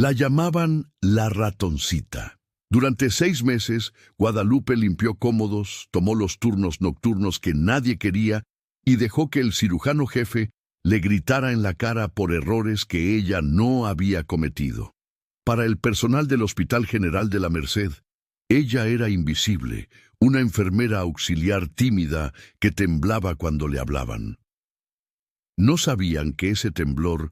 La llamaban la ratoncita. Durante 6 meses, Guadalupe limpió cómodos, tomó los turnos nocturnos que nadie quería y dejó que el cirujano jefe le gritara en la cara por errores que ella no había cometido. Para el personal del Hospital General de la Merced, ella era invisible, una enfermera auxiliar tímida que temblaba cuando le hablaban. No sabían que ese temblor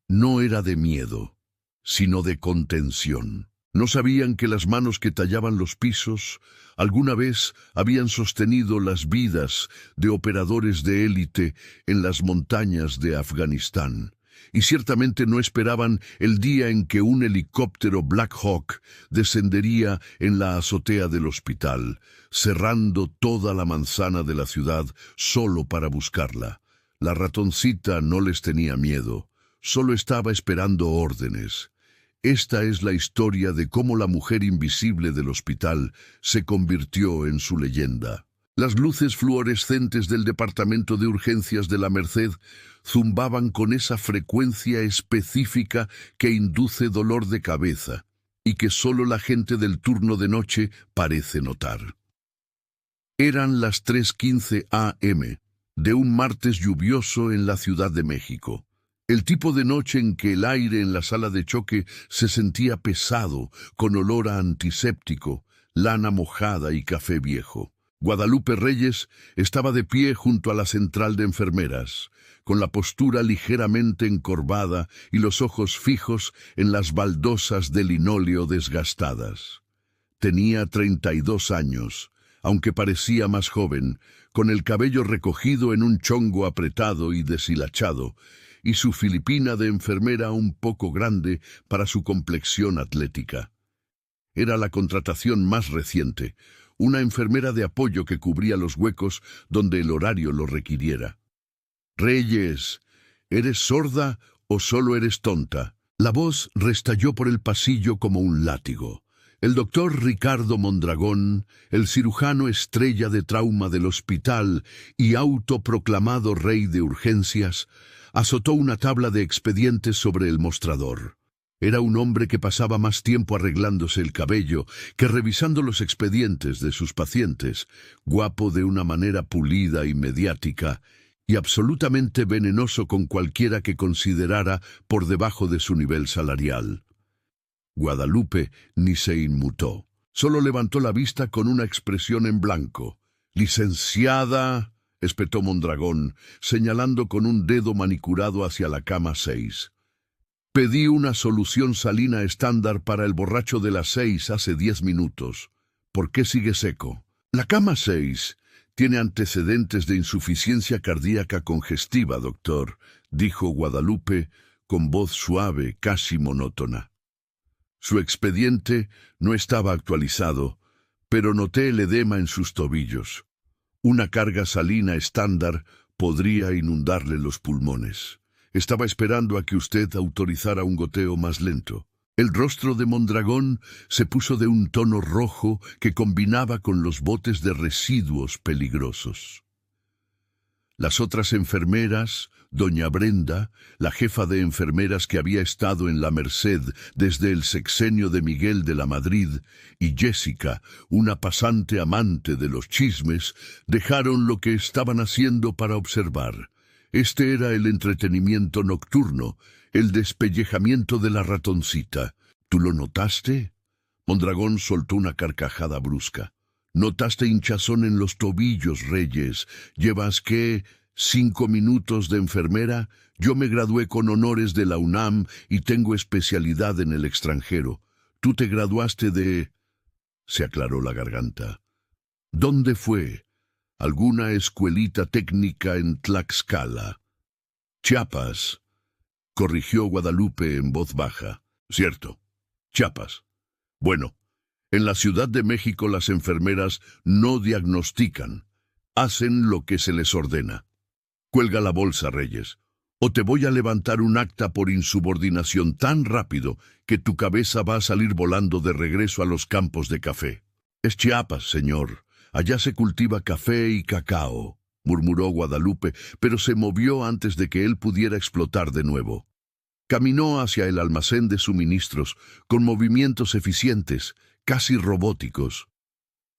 no era de miedo, sino de contención. No sabían que las manos que tallaban los pisos alguna vez habían sostenido las vidas de operadores de élite en las montañas de Afganistán. Y ciertamente no esperaban el día en que un helicóptero Black Hawk descendería en la azotea del hospital, cerrando toda la manzana de la ciudad solo para buscarla. La ratoncita no les tenía miedo, solo estaba esperando órdenes. Esta es la historia de cómo la mujer invisible del hospital se convirtió en su leyenda. Las luces fluorescentes del departamento de urgencias de la Merced zumbaban con esa frecuencia específica que induce dolor de cabeza y que solo la gente del turno de noche parece notar. Eran las 3:15 a.m. de un martes lluvioso en la Ciudad de México. El tipo de noche en que el aire en la sala de choque se sentía pesado, con olor a antiséptico, lana mojada y café viejo. Guadalupe Reyes estaba de pie junto a la central de enfermeras, con la postura ligeramente encorvada y los ojos fijos en las baldosas de linóleo desgastadas. Tenía 32 años, aunque parecía más joven, con el cabello recogido en un chongo apretado y deshilachado, y su filipina de enfermera un poco grande para su complexión atlética. Era la contratación más reciente, una enfermera de apoyo que cubría los huecos donde el horario lo requiriera. «Reyes, ¿eres sorda o solo eres tonta?» La voz restalló por el pasillo como un látigo. El doctor Ricardo Mondragón, el cirujano estrella de trauma del hospital y autoproclamado rey de urgencias, azotó una tabla de expedientes sobre el mostrador. Era un hombre que pasaba más tiempo arreglándose el cabello que revisando los expedientes de sus pacientes, guapo de una manera pulida y mediática, y absolutamente venenoso con cualquiera que considerara por debajo de su nivel salarial. Guadalupe ni se inmutó. Solo levantó la vista con una expresión en blanco. «Licenciada», espetó Mondragón, señalando con un dedo manicurado hacia la cama 6. «Pedí una solución salina estándar para el borracho de las 6 hace 10 minutos. ¿Por qué sigue seco?» «La cama 6 tiene antecedentes de insuficiencia cardíaca congestiva, doctor», dijo Guadalupe con voz suave, casi monótona. Su expediente no estaba actualizado, pero noté el edema en sus tobillos. Una carga salina estándar podría inundarle los pulmones. Estaba esperando a que usted autorizara un goteo más lento. El rostro de Mondragón se puso de un tono rojo que combinaba con los botes de residuos peligrosos. Las otras enfermeras, doña Brenda, la jefa de enfermeras que había estado en la Merced desde el sexenio de Miguel de la Madrid, y Jessica, una pasante amante de los chismes, dejaron lo que estaban haciendo para observar. Este era el entretenimiento nocturno, el despellejamiento de la ratoncita. ¿Tú lo notaste? Mondragón soltó una carcajada brusca. ¿Notaste hinchazón en los tobillos, Reyes? ¿Llevas qué? 5 minutos de enfermera. Yo me gradué con honores de la UNAM y tengo especialidad en el extranjero. ¿Tú te graduaste de...? Se aclaró la garganta. ¿Dónde fue? ¿Alguna escuelita técnica en Tlaxcala? Chiapas, corrigió Guadalupe en voz baja. Cierto, Chiapas. Bueno, en la Ciudad de México las enfermeras no diagnostican, hacen lo que se les ordena. Cuelga la bolsa, Reyes, o te voy a levantar un acta por insubordinación tan rápido que tu cabeza va a salir volando de regreso a los campos de café. Es Chiapas, señor. Allá se cultiva café y cacao, murmuró Guadalupe, pero se movió antes de que él pudiera explotar de nuevo. Caminó hacia el almacén de suministros, con movimientos eficientes, casi robóticos.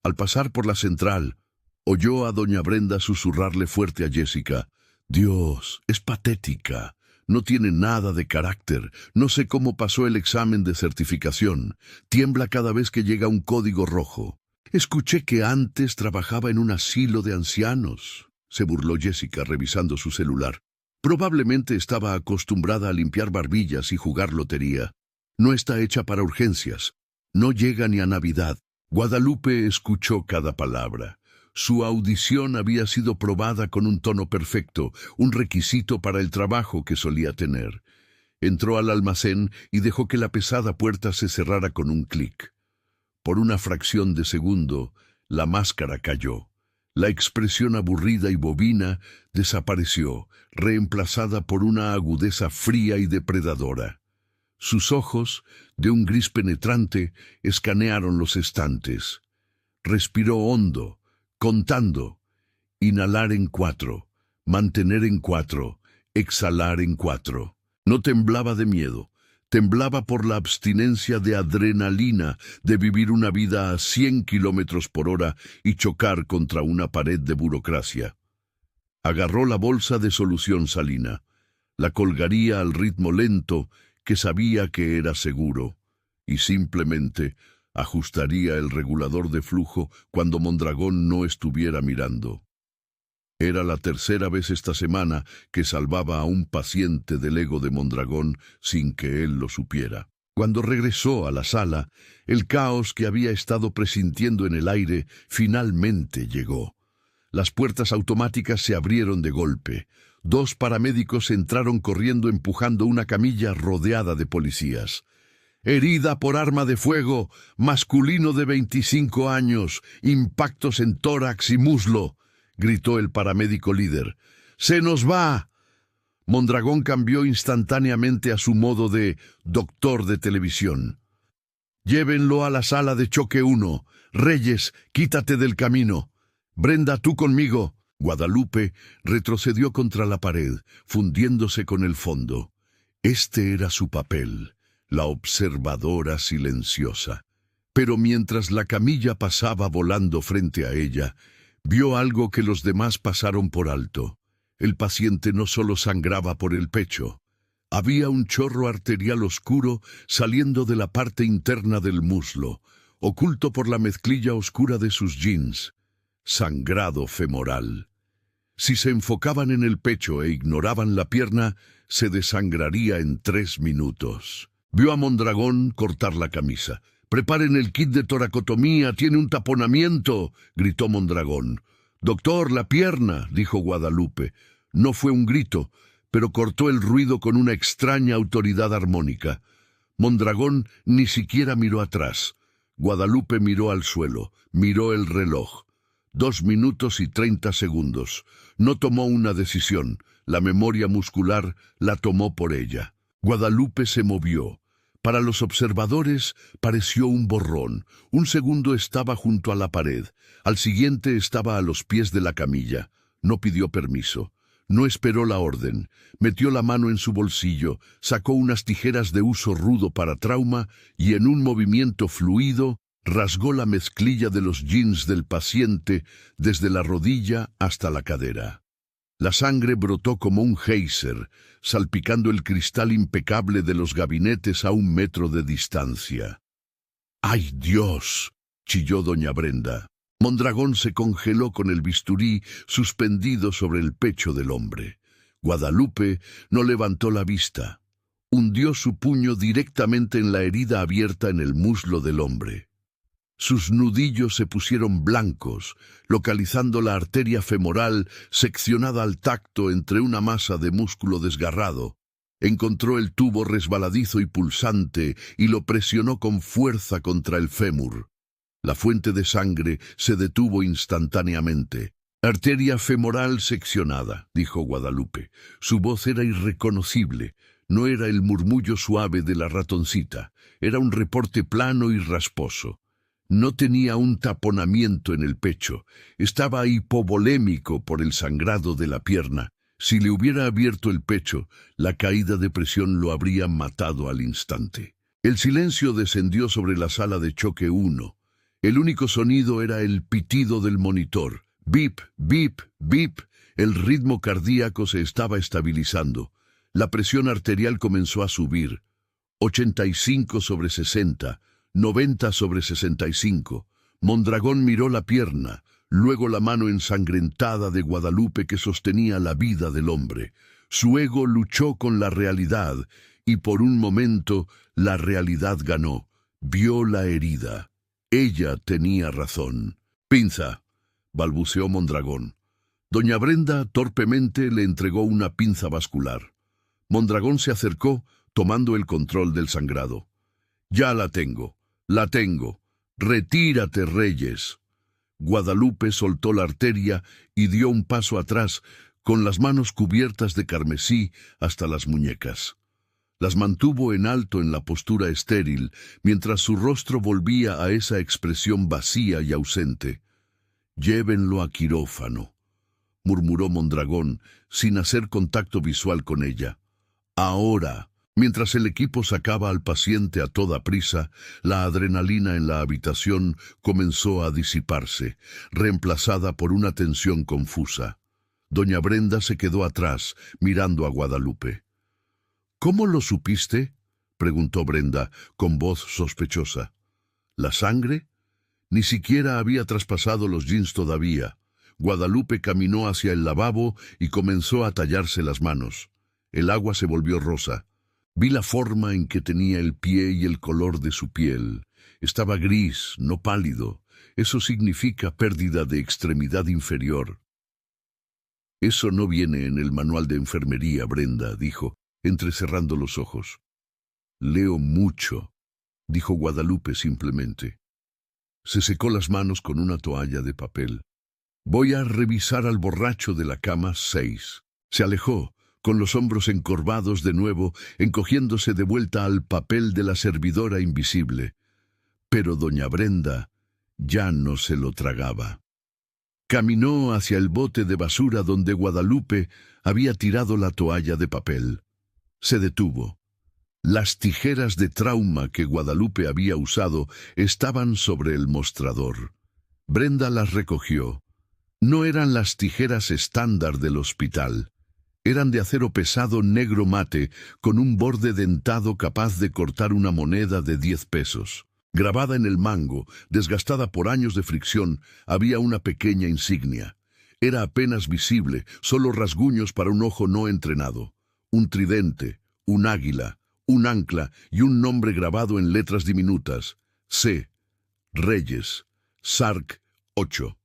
Al pasar por la central, oyó a doña Brenda susurrarle fuerte a Jessica: «Dios, es patética. No tiene nada de carácter. No sé cómo pasó el examen de certificación. Tiembla cada vez que llega un código rojo. Escuché que antes trabajaba en un asilo de ancianos», se burló Jessica revisando su celular. Probablemente estaba acostumbrada a limpiar barbillas y jugar lotería. No está hecha para urgencias. No llega ni a Navidad. Guadalupe escuchó cada palabra. Su audición había sido probada con un tono perfecto, un requisito para el trabajo que solía tener. Entró al almacén y dejó que la pesada puerta se cerrara con un clic. Por una fracción de segundo, la máscara cayó. La expresión aburrida y bovina desapareció, reemplazada por una agudeza fría y depredadora. Sus ojos, de un gris penetrante, escanearon los estantes. Respiró hondo, contando: inhalar en 4, mantener en 4, exhalar en 4. No temblaba de miedo, temblaba por la abstinencia de adrenalina de vivir una vida a 100 kilómetros por hora y chocar contra una pared de burocracia. Agarró la bolsa de solución salina. La colgaría al ritmo lento que sabía que era seguro, y simplemente ajustaría el regulador de flujo cuando Mondragón no estuviera mirando. Era la tercera vez esta semana que salvaba a un paciente del ego de Mondragón sin que él lo supiera. Cuando regresó a la sala, el caos que había estado presintiendo en el aire finalmente llegó. Las puertas automáticas se abrieron de golpe. 2 paramédicos entraron corriendo empujando una camilla rodeada de policías. «Herida por arma de fuego, masculino de 25 años, impactos en tórax y muslo», gritó el paramédico líder. «¡Se nos va!». Mondragón cambió instantáneamente a su modo de doctor de televisión. «Llévenlo a la sala de choque 1. Reyes, quítate del camino. Brenda, tú conmigo». Guadalupe retrocedió contra la pared, fundiéndose con el fondo. Este era su papel, la observadora silenciosa. Pero mientras la camilla pasaba volando frente a ella, vio algo que los demás pasaron por alto. El paciente no solo sangraba por el pecho. Había un chorro arterial oscuro saliendo de la parte interna del muslo, oculto por la mezclilla oscura de sus jeans. Sangrado femoral. Si se enfocaban en el pecho e ignoraban la pierna, se desangraría en 3 minutos. Vio a Mondragón cortar la camisa. «Preparen el kit de toracotomía, tiene un taponamiento», gritó Mondragón. «Doctor, la pierna», dijo Guadalupe. No fue un grito, pero cortó el ruido con una extraña autoridad armónica. Mondragón ni siquiera miró atrás. Guadalupe miró al suelo, miró el reloj. 2 minutos y 30 segundos. No tomó una decisión. La memoria muscular la tomó por ella. Guadalupe se movió. Para los observadores pareció un borrón. Un segundo estaba junto a la pared. Al siguiente estaba a los pies de la camilla. No pidió permiso. No esperó la orden. Metió la mano en su bolsillo, sacó unas tijeras de uso rudo para trauma y en un movimiento fluido rasgó la mezclilla de los jeans del paciente desde la rodilla hasta la cadera. La sangre brotó como un geyser, salpicando el cristal impecable de los gabinetes a 1 metro de distancia. ¡Ay, Dios!, chilló doña Brenda. Mondragón se congeló con el bisturí suspendido sobre el pecho del hombre. Guadalupe no levantó la vista. Hundió su puño directamente en la herida abierta en el muslo del hombre. Sus nudillos se pusieron blancos, localizando la arteria femoral seccionada al tacto entre una masa de músculo desgarrado. Encontró el tubo resbaladizo y pulsante y lo presionó con fuerza contra el fémur. La fuente de sangre se detuvo instantáneamente. «Arteria femoral seccionada», dijo Guadalupe. Su voz era irreconocible. No era el murmullo suave de la ratoncita. Era un reporte plano y rasposo. No tenía un taponamiento en el pecho. Estaba hipovolémico por el sangrado de la pierna. Si le hubiera abierto el pecho, la caída de presión lo habría matado al instante. El silencio descendió sobre la sala de choque 1. El único sonido era el pitido del monitor. Bip, bip, bip. El ritmo cardíaco se estaba estabilizando. La presión arterial comenzó a subir. 85 sobre 60, 90 sobre 65. Mondragón miró la pierna, luego la mano ensangrentada de Guadalupe que sostenía la vida del hombre. Su ego luchó con la realidad, y por un momento la realidad ganó. Vio la herida. Ella tenía razón. «Pinza», balbuceó Mondragón. Doña Brenda torpemente le entregó una pinza vascular. Mondragón se acercó, tomando el control del sangrado. «Ya la tengo, la tengo. Retírate, Reyes». Guadalupe soltó la arteria y dio un paso atrás, con las manos cubiertas de carmesí hasta las muñecas. Las mantuvo en alto en la postura estéril, mientras su rostro volvía a esa expresión vacía y ausente. «Llévenlo a quirófano», murmuró Mondragón, sin hacer contacto visual con ella. «Ahora». Mientras el equipo sacaba al paciente a toda prisa, la adrenalina en la habitación comenzó a disiparse, reemplazada por una tensión confusa. Doña Brenda se quedó atrás, mirando a Guadalupe. «¿Cómo lo supiste?», preguntó Brenda, con voz sospechosa. «¿La sangre?». Ni siquiera había traspasado los jeans todavía. Guadalupe caminó hacia el lavabo y comenzó a tallarse las manos. El agua se volvió rosa. Vi la forma en que tenía el pie y el color de su piel. Estaba gris, no pálido. Eso significa pérdida de extremidad inferior. «Eso no viene en el manual de enfermería, Brenda», dijo, entrecerrando los ojos. «Leo mucho», dijo Guadalupe simplemente. Se secó las manos con una toalla de papel. «Voy a revisar al borracho de la cama 6. Se alejó, con los hombros encorvados de nuevo, encogiéndose de vuelta al papel de la servidora invisible. Pero doña Brenda ya no se lo tragaba. Caminó hacia el bote de basura donde Guadalupe había tirado la toalla de papel. Se detuvo. Las tijeras de trauma que Guadalupe había usado estaban sobre el mostrador. Brenda las recogió. No eran las tijeras estándar del hospital. Eran de acero pesado negro mate, con un borde dentado capaz de cortar una moneda de 10 pesos. Grabada en el mango, desgastada por años de fricción, había una pequeña insignia. Era apenas visible, solo rasguños para un ojo no entrenado. Un tridente, un águila, un ancla y un nombre grabado en letras diminutas. C. Reyes. Sark 8.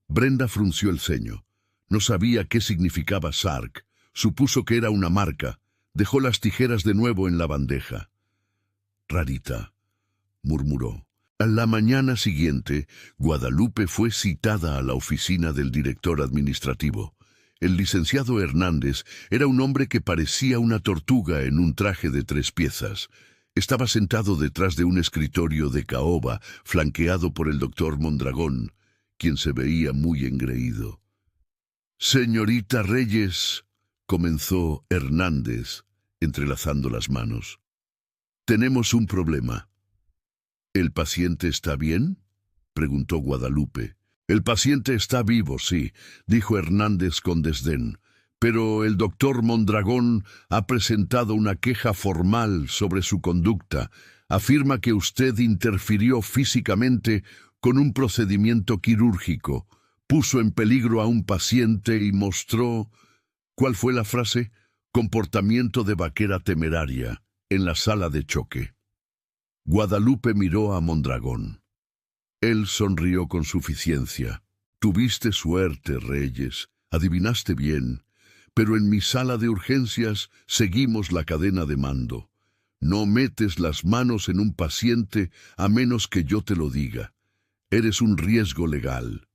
Brenda frunció el ceño. No sabía qué significaba Sark. Supuso que era una marca. Dejó las tijeras de nuevo en la bandeja. «Rarita», murmuró. A la mañana siguiente, Guadalupe fue citada a la oficina del director administrativo. El licenciado Hernández era un hombre que parecía una tortuga en un traje de 3 piezas. Estaba sentado detrás de un escritorio de caoba, flanqueado por el doctor Mondragón, quien se veía muy engreído. «Señorita Reyes», comenzó Hernández, entrelazando las manos. «Tenemos un problema». «¿El paciente está bien?», preguntó Guadalupe. «El paciente está vivo, sí», dijo Hernández con desdén. «Pero el doctor Mondragón ha presentado una queja formal sobre su conducta. Afirma que usted interfirió físicamente con un procedimiento quirúrgico. Puso en peligro a un paciente y mostró», ¿cuál fue la frase? «comportamiento de vaquera temeraria» en la sala de choque. Guadalupe miró a Mondragón. Él sonrió con suficiencia. «Tuviste suerte, Reyes. Adivinaste bien. Pero en mi sala de urgencias seguimos la cadena de mando. No metes las manos en un paciente a menos que yo te lo diga. Eres un riesgo legal».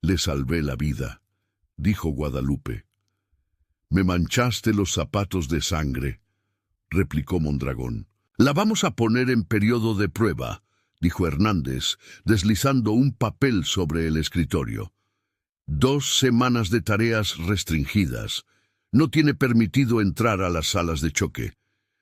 «Le salvé la vida», dijo Guadalupe. «Me manchaste los zapatos de sangre», replicó Mondragón. «La vamos a poner en periodo de prueba», dijo Hernández, deslizando un papel sobre el escritorio. 2 semanas de tareas restringidas. No tiene permitido entrar a las salas de choque.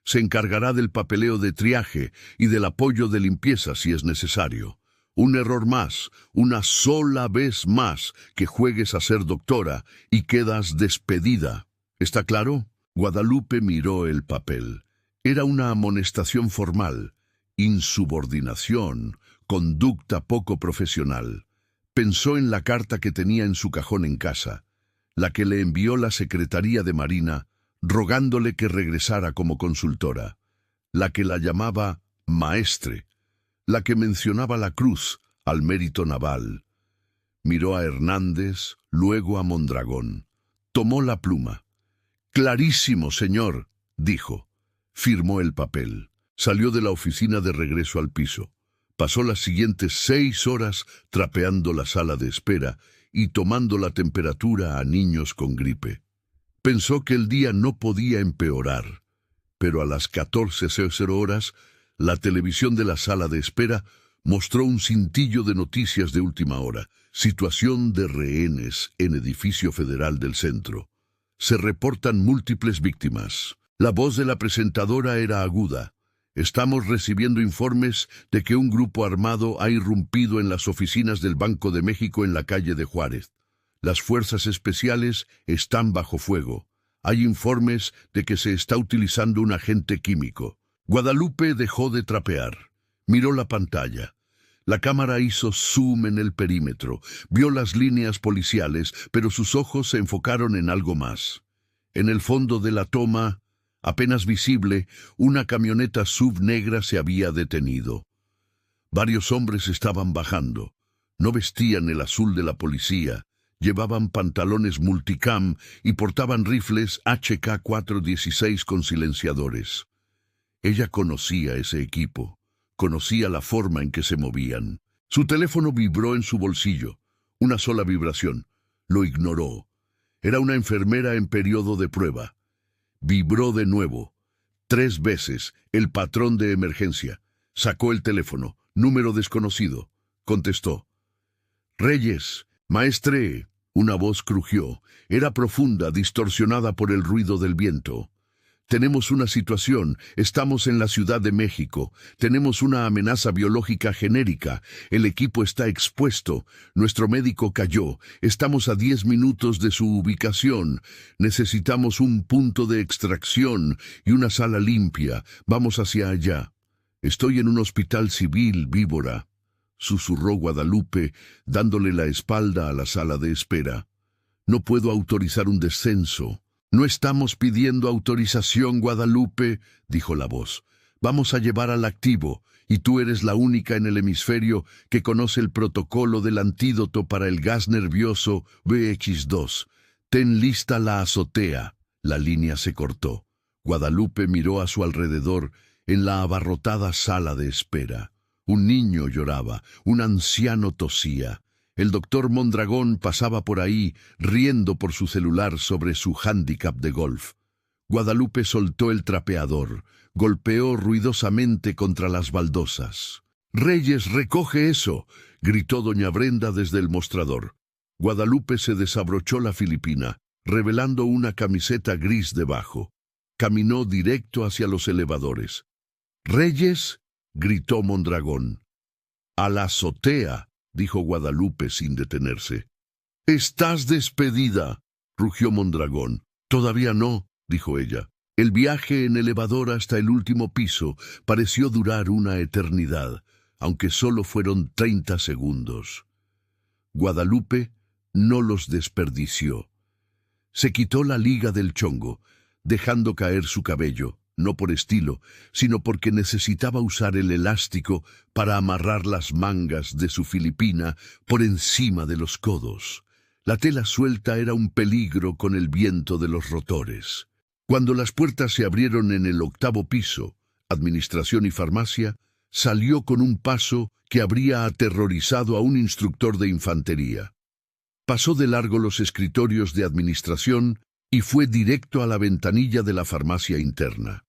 Se encargará del papeleo de triaje y del apoyo de limpieza si es necesario. Un error más, una sola vez más que juegues a ser doctora y quedas despedida. ¿Está claro? Guadalupe miró el papel. Era una amonestación formal, insubordinación, conducta poco profesional. Pensó en la carta que tenía en su cajón en casa, la que le envió la Secretaría de Marina, rogándole que regresara como consultora, la que la llamaba maestre, la que mencionaba la cruz al mérito naval. Miró a Hernández, luego a Mondragón. Tomó la pluma. «Clarísimo, señor», dijo. Firmó el papel. Salió de la oficina de regreso al piso. Pasó las siguientes 6 horas trapeando la sala de espera y tomando la temperatura a niños con gripe. Pensó que el día no podía empeorar, pero a las 14:00 horas, la televisión de la sala de espera mostró un cintillo de noticias de última hora. Situación de rehenes en edificio federal del centro. Se reportan múltiples víctimas. La voz de la presentadora era aguda. Estamos recibiendo informes de que un grupo armado ha irrumpido en las oficinas del Banco de México en la calle de Juárez. Las fuerzas especiales están bajo fuego. Hay informes de que se está utilizando un agente químico. Guadalupe dejó de trapear. Miró la pantalla. La cámara hizo zoom en el perímetro. Vio las líneas policiales, pero sus ojos se enfocaron en algo más. En el fondo de la toma, apenas visible, una camioneta SUV negra se había detenido. Varios hombres estaban bajando. No vestían el azul de la policía. Llevaban pantalones multicam y portaban rifles HK-416 con silenciadores. Ella conocía ese equipo. Conocía la forma en que se movían. Su teléfono vibró en su bolsillo. Una sola vibración. Lo ignoró. Era una enfermera en periodo de prueba. Vibró de nuevo. 3 veces. El patrón de emergencia. Sacó el teléfono. Número desconocido. Contestó. «Reyes, maestre». Una voz crujió. Era profunda, distorsionada por el ruido del viento. «Tenemos una situación. Estamos en la Ciudad de México. Tenemos una amenaza biológica genérica. El equipo está expuesto. Nuestro médico cayó. Estamos a 10 minutos de su ubicación. Necesitamos un punto de extracción y una sala limpia. Vamos hacia allá». «Estoy en un hospital civil, víbora», susurró Guadalupe, dándole la espalda a la sala de espera. «No puedo autorizar un descenso». «No estamos pidiendo autorización, Guadalupe», dijo la voz. «Vamos a llevar al activo, y tú eres la única en el hemisferio que conoce el protocolo del antídoto para el gas nervioso VX2. Ten lista la azotea». La línea se cortó. Guadalupe miró a su alrededor en la abarrotada sala de espera. Un niño lloraba, un anciano tosía. El doctor Mondragón pasaba por ahí, riendo por su celular sobre su hándicap de golf. Guadalupe soltó el trapeador, golpeó ruidosamente contra las baldosas. «Reyes, recoge eso», gritó doña Brenda desde el mostrador. Guadalupe se desabrochó la filipina, revelando una camiseta gris debajo. Caminó directo hacia los elevadores. «Reyes», gritó Mondragón. «A la azotea», dijo Guadalupe sin detenerse. «Estás despedida», rugió Mondragón. «Todavía no», dijo ella. El viaje en elevador hasta el último piso pareció durar una eternidad, aunque solo fueron 30 segundos. Guadalupe no los desperdició. Se quitó la liga del chongo, dejando caer su cabello, no por estilo, sino porque necesitaba usar el elástico para amarrar las mangas de su filipina por encima de los codos. La tela suelta era un peligro con el viento de los rotores. Cuando las puertas se abrieron en el 8º piso, administración y farmacia, salió con un paso que habría aterrorizado a un instructor de infantería. Pasó de largo los escritorios de administración y fue directo a la ventanilla de la farmacia interna.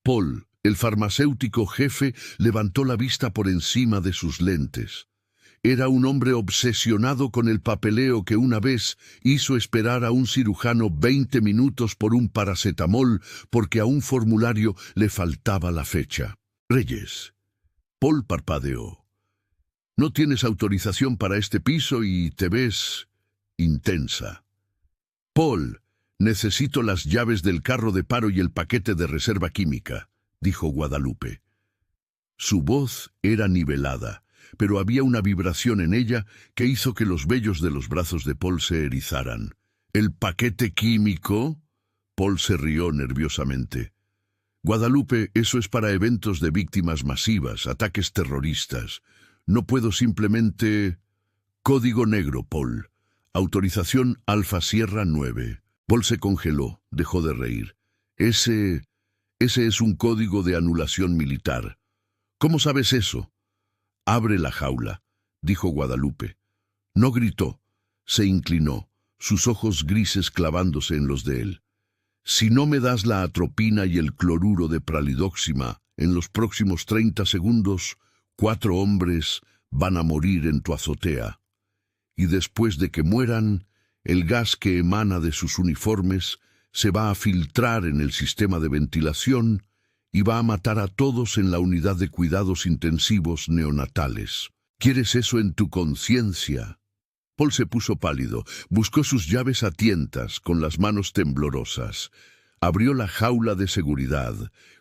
Paul, el farmacéutico jefe, levantó la vista por encima de sus lentes. Era un hombre obsesionado con el papeleo que una vez hizo esperar a un cirujano 20 minutos por un paracetamol porque a un formulario le faltaba la fecha. Reyes. Paul parpadeó. No tienes autorización para este piso y te ves intensa. Paul, necesito las llaves del carro de paro y el paquete de reserva química, dijo Guadalupe. Su voz era nivelada, pero había una vibración en ella que hizo que los vellos de los brazos de Paul se erizaran. ¿El paquete químico? Paul se rió nerviosamente. Guadalupe, eso es para eventos de víctimas masivas, ataques terroristas. No puedo simplemente... Código negro, Paul. Autorización Alfa Sierra 9. Paul se congeló, dejó de reír. Ese es un código de anulación militar. ¿Cómo sabes eso? Abre la jaula, dijo Guadalupe. No gritó, se inclinó, sus ojos grises clavándose en los de él. Si no me das la atropina y el cloruro de pralidóxima, en los próximos 30 segundos, 4 hombres van a morir en tu azotea. Y después de que mueran, el gas que emana de sus uniformes se va a filtrar en el sistema de ventilación y va a matar a todos en la unidad de cuidados intensivos neonatales. ¿Quieres eso en tu conciencia? Paul se puso pálido, buscó sus llaves a tientas, con las manos temblorosas. Abrió la jaula de seguridad.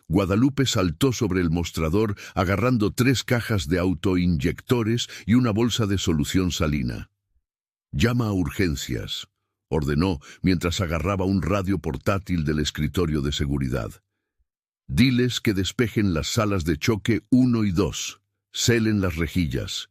Guadalupe saltó sobre el mostrador, agarrando 3 cajas de autoinyectores y una bolsa de solución salina. «Llama a urgencias», ordenó mientras agarraba un radio portátil del escritorio de seguridad. «Diles que despejen las salas de choque 1 y 2. Celen las rejillas.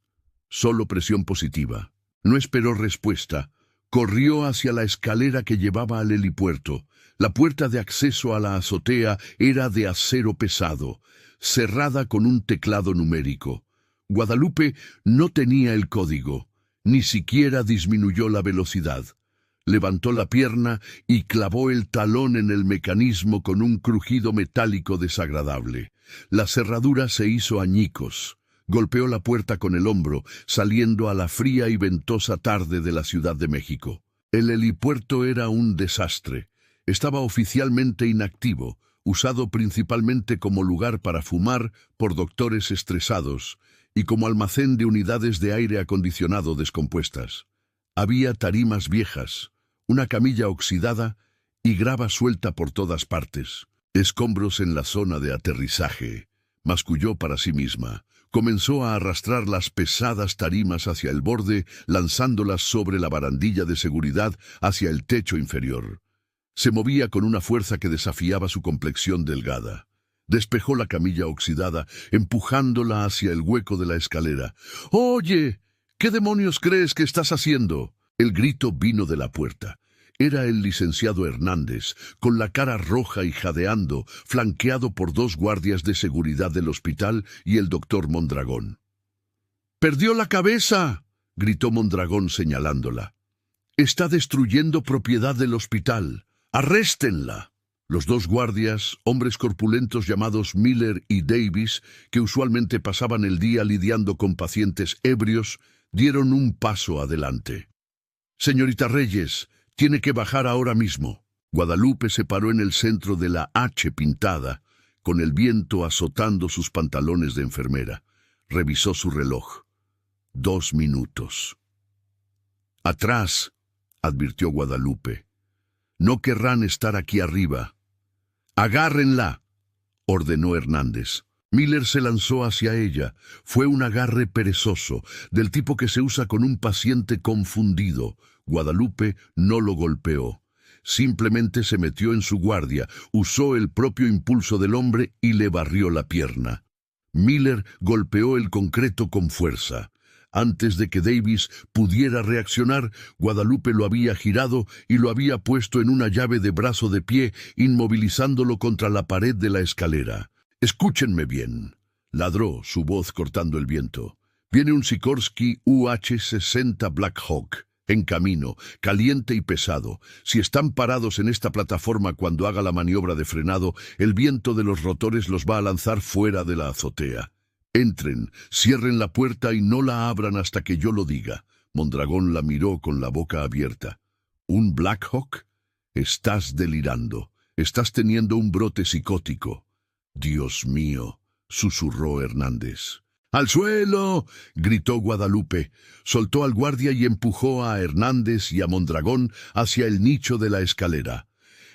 Solo presión positiva». No esperó respuesta. Corrió hacia la escalera que llevaba al helipuerto. La puerta de acceso a la azotea era de acero pesado, cerrada con un teclado numérico. Guadalupe no tenía el código, ni siquiera disminuyó la velocidad. Levantó la pierna y clavó el talón en el mecanismo con un crujido metálico desagradable. La cerradura se hizo añicos. Golpeó la puerta con el hombro, saliendo a la fría y ventosa tarde de la Ciudad de México. El helipuerto era un desastre. Estaba oficialmente inactivo, usado principalmente como lugar para fumar por doctores estresados y como almacén de unidades de aire acondicionado descompuestas. Había tarimas viejas, una camilla oxidada y grava suelta por todas partes. Escombros en la zona de aterrizaje, masculló para sí misma. Comenzó a arrastrar las pesadas tarimas hacia el borde, lanzándolas sobre la barandilla de seguridad hacia el techo inferior. Se movía con una fuerza que desafiaba su complexión delgada. Despejó la camilla oxidada, empujándola hacia el hueco de la escalera. «¡Oye! ¿Qué demonios crees que estás haciendo?» El grito vino de la puerta. Era el licenciado Hernández, con la cara roja y jadeando, flanqueado por 2 guardias de seguridad del hospital y el doctor Mondragón. «¡Perdió la cabeza!», gritó Mondragón señalándola. «Está destruyendo propiedad del hospital. ¡Arréstenla!». Los 2 guardias, hombres corpulentos llamados Miller y Davis, que usualmente pasaban el día lidiando con pacientes ebrios, dieron un paso adelante. «Señorita Reyes, tiene que bajar ahora mismo». Guadalupe se paró en el centro de la H pintada, con el viento azotando sus pantalones de enfermera. Revisó su reloj. 2 minutos. «Atrás», advirtió Guadalupe. «No querrán estar aquí arriba». «Agárrenla», ordenó Hernández. Miller se lanzó hacia ella. Fue un agarre perezoso, del tipo que se usa con un paciente confundido. Guadalupe no lo golpeó. Simplemente se metió en su guardia, usó el propio impulso del hombre y le barrió la pierna. Miller golpeó el concreto con fuerza. Antes de que Davis pudiera reaccionar, Guadalupe lo había girado y lo había puesto en una llave de brazo de pie, inmovilizándolo contra la pared de la escalera. «Escúchenme bien», ladró, su voz cortando el viento. «Viene un Sikorsky UH-60 Black Hawk, en camino, caliente y pesado. Si están parados en esta plataforma cuando haga la maniobra de frenado, el viento de los rotores los va a lanzar fuera de la azotea. Entren, cierren la puerta y no la abran hasta que yo lo diga. Mondragón la miró con la boca abierta. ¿Un Black Hawk? Estás delirando. Estás teniendo un brote psicótico. Dios mío, susurró Hernández. ¡Al suelo!, gritó Guadalupe. Soltó al guardia y empujó a Hernández y a Mondragón hacia el nicho de la escalera.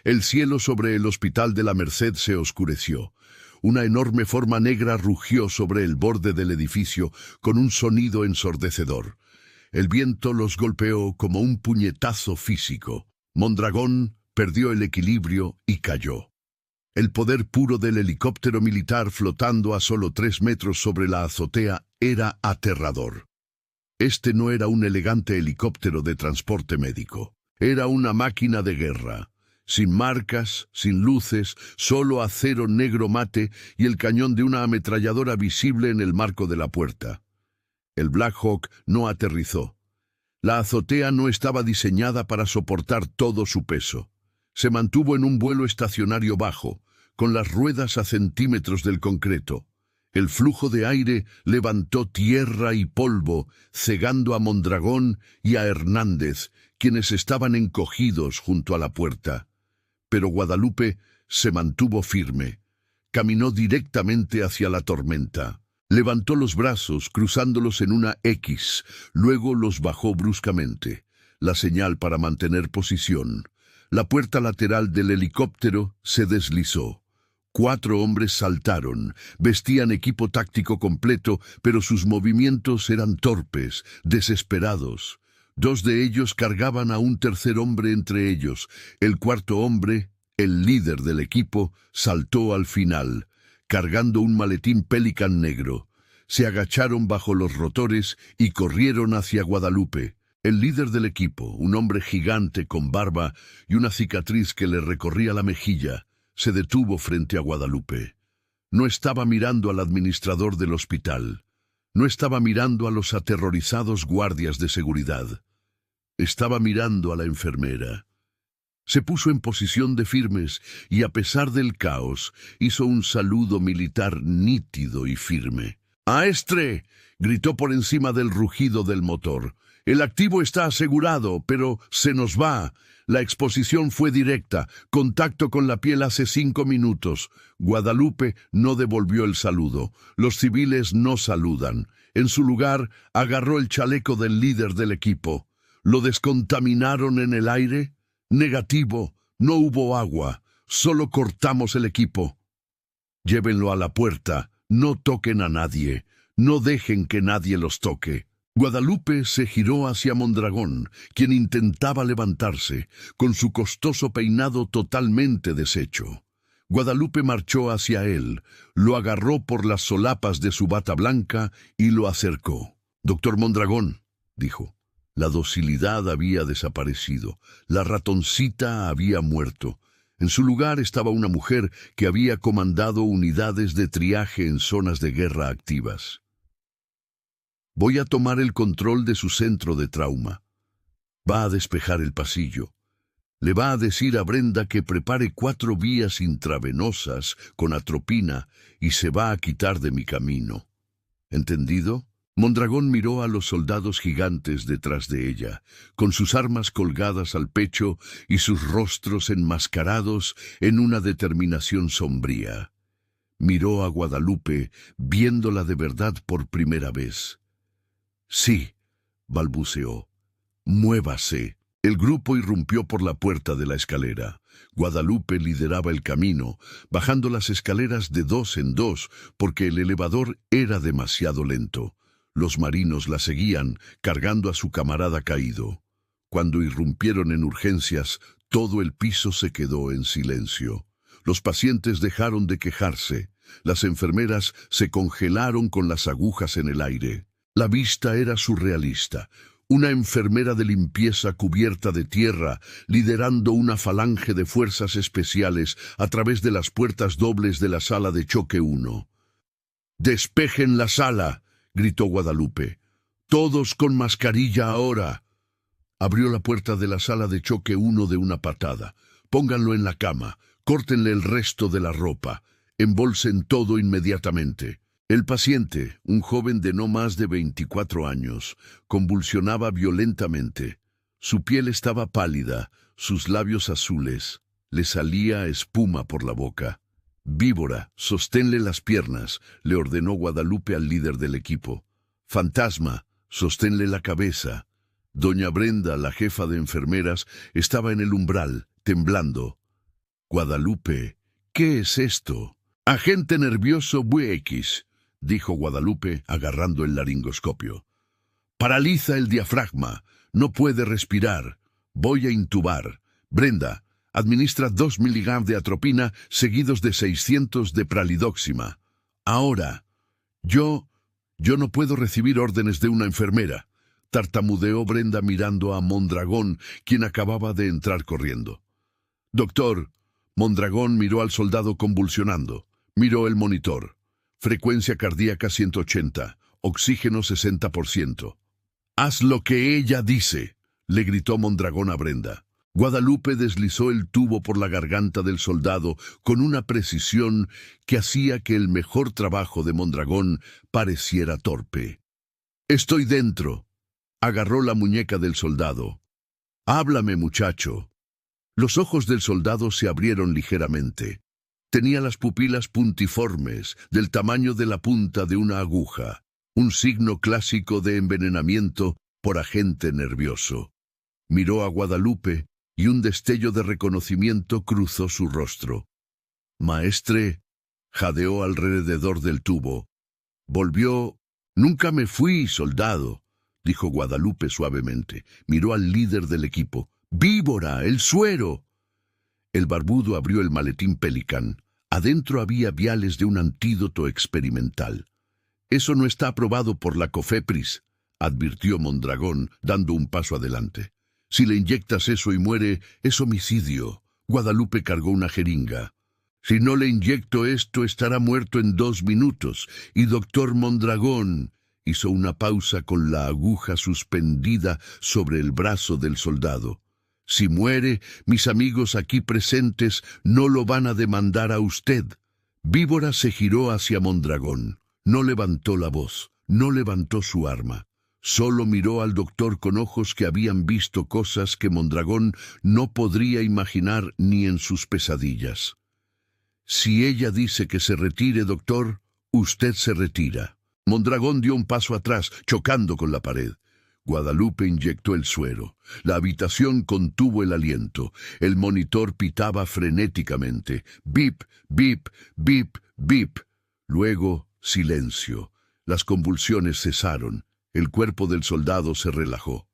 El cielo sobre el Hospital de la Merced se oscureció. Una enorme forma negra rugió sobre el borde del edificio con un sonido ensordecedor. El viento los golpeó como un puñetazo físico. Mondragón perdió el equilibrio y cayó. El poder puro del helicóptero militar flotando a solo 3 metros sobre la azotea era aterrador. Este no era un elegante helicóptero de transporte médico. Era una máquina de guerra. Sin marcas, sin luces, solo acero negro mate y el cañón de una ametralladora visible en el marco de la puerta. El Black Hawk no aterrizó. La azotea no estaba diseñada para soportar todo su peso. Se mantuvo en un vuelo estacionario bajo, con las ruedas a centímetros del concreto. El flujo de aire levantó tierra y polvo, cegando a Mondragón y a Hernández, quienes estaban encogidos junto a la puerta. Pero Guadalupe se mantuvo firme. Caminó directamente hacia la tormenta. Levantó los brazos, cruzándolos en una X, luego los bajó bruscamente, la señal para mantener posición. La puerta lateral del helicóptero se deslizó. 4 hombres saltaron, vestían equipo táctico completo, pero sus movimientos eran torpes, desesperados. 2 de ellos cargaban a un tercer hombre entre ellos. El cuarto hombre, el líder del equipo, saltó al final, cargando un maletín Pelican negro. Se agacharon bajo los rotores y corrieron hacia Guadalupe. El líder del equipo, un hombre gigante con barba y una cicatriz que le recorría la mejilla, se detuvo frente a Guadalupe. No estaba mirando al administrador del hospital. No estaba mirando a los aterrorizados guardias de seguridad. Estaba mirando a la enfermera. Se puso en posición de firmes y, a pesar del caos, hizo un saludo militar nítido y firme. ¡Aestre!, gritó por encima del rugido del motor. El activo está asegurado, pero se nos va. La exposición fue directa. Contacto con la piel hace 5 minutos. Guadalupe no devolvió el saludo. Los civiles no saludan. En su lugar, agarró el chaleco del líder del equipo. ¿Lo descontaminaron en el aire? Negativo. No hubo agua. Solo cortamos el equipo. Llévenlo a la puerta. No toquen a nadie. No dejen que nadie los toque. Guadalupe se giró hacia Mondragón, quien intentaba levantarse, con su costoso peinado totalmente deshecho. Guadalupe marchó hacia él, lo agarró por las solapas de su bata blanca y lo acercó. «Doctor Mondragón», dijo. La docilidad había desaparecido. La ratoncita había muerto. En su lugar estaba una mujer que había comandado unidades de triaje en zonas de guerra activas. «Voy a tomar el control de su centro de trauma. Va a despejar el pasillo. Le va a decir a Brenda que prepare 4 vías intravenosas con atropina y se va a quitar de mi camino. ¿Entendido?» Mondragón miró a los soldados gigantes detrás de ella, con sus armas colgadas al pecho y sus rostros enmascarados en una determinación sombría. Miró a Guadalupe, viéndola de verdad por primera vez. «Sí», balbuceó. «Muévase». El grupo irrumpió por la puerta de la escalera. Guadalupe lideraba el camino, bajando las escaleras de 2 en 2, porque el elevador era demasiado lento. Los marinos la seguían, cargando a su camarada caído. Cuando irrumpieron en urgencias, todo el piso se quedó en silencio. Los pacientes dejaron de quejarse. Las enfermeras se congelaron con las agujas en el aire. La vista era surrealista. Una enfermera de limpieza cubierta de tierra, liderando una falange de fuerzas especiales a través de las puertas dobles de la sala de choque 1. «¡Despejen la sala!», gritó Guadalupe. «Todos con mascarilla ahora». Abrió la puerta de la sala de choque 1 de una patada. «Pónganlo en la cama. Córtenle el resto de la ropa. Embolsen todo inmediatamente». El paciente, un joven de no más de 24 años, convulsionaba violentamente. Su piel estaba pálida, sus labios azules. Le salía espuma por la boca. «Víbora, sosténle las piernas», le ordenó Guadalupe al líder del equipo. «Fantasma, sosténle la cabeza». Doña Brenda, la jefa de enfermeras, estaba en el umbral, temblando. «Guadalupe, ¿qué es esto?» «Agente nervioso VX», dijo Guadalupe, agarrando el laringoscopio. «Paraliza el diafragma, no puede respirar. Voy a intubar. Brenda, administra 2 miligramos de atropina seguidos de 600 de pralidoxima. Ahora, yo no puedo recibir órdenes de una enfermera», tartamudeó Brenda mirando a Mondragón, quien acababa de entrar corriendo. «Doctor», Mondragón miró al soldado convulsionando. Miró el monitor. Frecuencia cardíaca 180, oxígeno 60%. «Haz lo que ella dice», le gritó Mondragón a Brenda. Guadalupe deslizó el tubo por la garganta del soldado con una precisión que hacía que el mejor trabajo de Mondragón pareciera torpe. «Estoy dentro», agarró la muñeca del soldado. «Háblame, muchacho». Los ojos del soldado se abrieron ligeramente. Tenía las pupilas puntiformes, del tamaño de la punta de una aguja, un signo clásico de envenenamiento por agente nervioso. Miró a Guadalupe y un destello de reconocimiento cruzó su rostro. «Maestre», jadeó alrededor del tubo. Volvió. «Nunca me fui, soldado», dijo Guadalupe suavemente. Miró al líder del equipo. «¡Víbora, el suero!». El barbudo abrió el maletín Pelican. Adentro había viales de un antídoto experimental. «Eso no está aprobado por la COFEPRIS», advirtió Mondragón, dando un paso adelante. «Si le inyectas eso y muere, es homicidio». Guadalupe cargó una jeringa. «Si no le inyecto esto, estará muerto en 2 minutos. Y doctor Mondragón», hizo una pausa con la aguja suspendida sobre el brazo del soldado. «Si muere, mis amigos aquí presentes no lo van a demandar a usted». Víbora se giró hacia Mondragón. No levantó la voz, no levantó su arma. Solo miró al doctor con ojos que habían visto cosas que Mondragón no podría imaginar ni en sus pesadillas. «Si ella dice que se retire, doctor, usted se retira». Mondragón dio un paso atrás, chocando con la pared. Guadalupe inyectó el suero. La habitación contuvo el aliento. El monitor pitaba frenéticamente. Bip, bip, bip, bip. Luego, silencio. Las convulsiones cesaron. El cuerpo del soldado se relajó.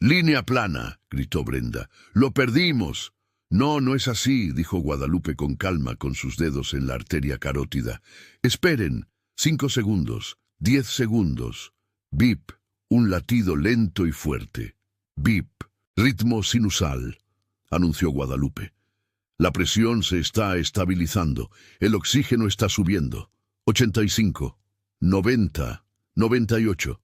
«Línea plana», gritó Brenda. «Lo perdimos». «No, no es así», dijo Guadalupe con calma, con sus dedos en la arteria carótida. «Esperen. 5 segundos. 10 segundos. Bip. Un latido lento y fuerte. Bip. Ritmo sinusal», anunció Guadalupe. «La presión se está estabilizando. El oxígeno está subiendo. 85. 90. 98.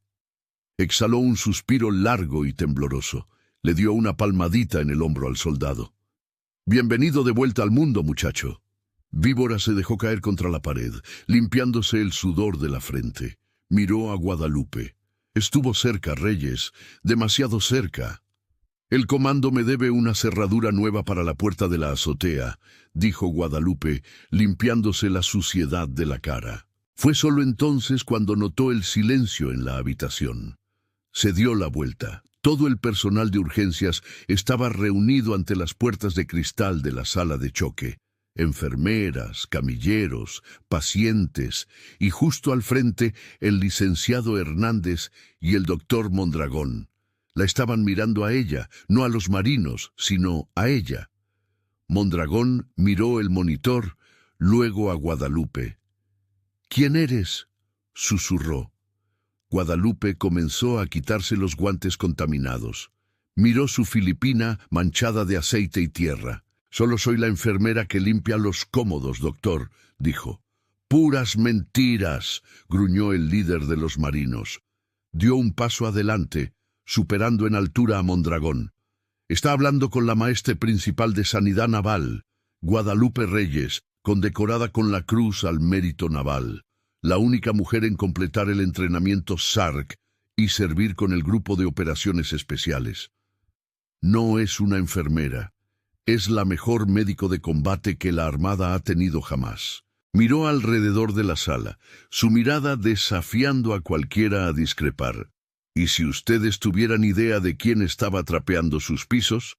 Exhaló un suspiro largo y tembloroso. Le dio una palmadita en el hombro al soldado. «Bienvenido de vuelta al mundo, muchacho». Víbora se dejó caer contra la pared, limpiándose el sudor de la frente. Miró a Guadalupe. «Estuvo cerca, Reyes, demasiado cerca». «El comando me debe una cerradura nueva para la puerta de la azotea», dijo Guadalupe, limpiándose la suciedad de la cara. Fue solo entonces cuando notó el silencio en la habitación. Se dio la vuelta. Todo el personal de urgencias estaba reunido ante las puertas de cristal de la sala de choque. Enfermeras, camilleros, pacientes, y justo al frente el licenciado Hernández y el doctor Mondragón. La estaban mirando a ella, no a los marinos, sino a ella. Mondragón miró el monitor, luego a Guadalupe. «¿Quién eres?», susurró. Guadalupe comenzó a quitarse los guantes contaminados. Miró su filipina manchada de aceite y tierra. «Solo soy la enfermera que limpia los cómodos, doctor», dijo. «Puras mentiras», gruñó el líder de los marinos. Dio un paso adelante, superando en altura a Mondragón. «Está hablando con la maestre principal de Sanidad Naval, Guadalupe Reyes, condecorada con la Cruz al Mérito Naval». la única mujer en completar el entrenamiento SARC y servir con el grupo de operaciones especiales. No es una enfermera, es la mejor médico de combate que la Armada ha tenido jamás. Miró alrededor de la sala, su mirada desafiando a cualquiera a discrepar. «Y si ustedes tuvieran idea de quién estaba trapeando sus pisos»,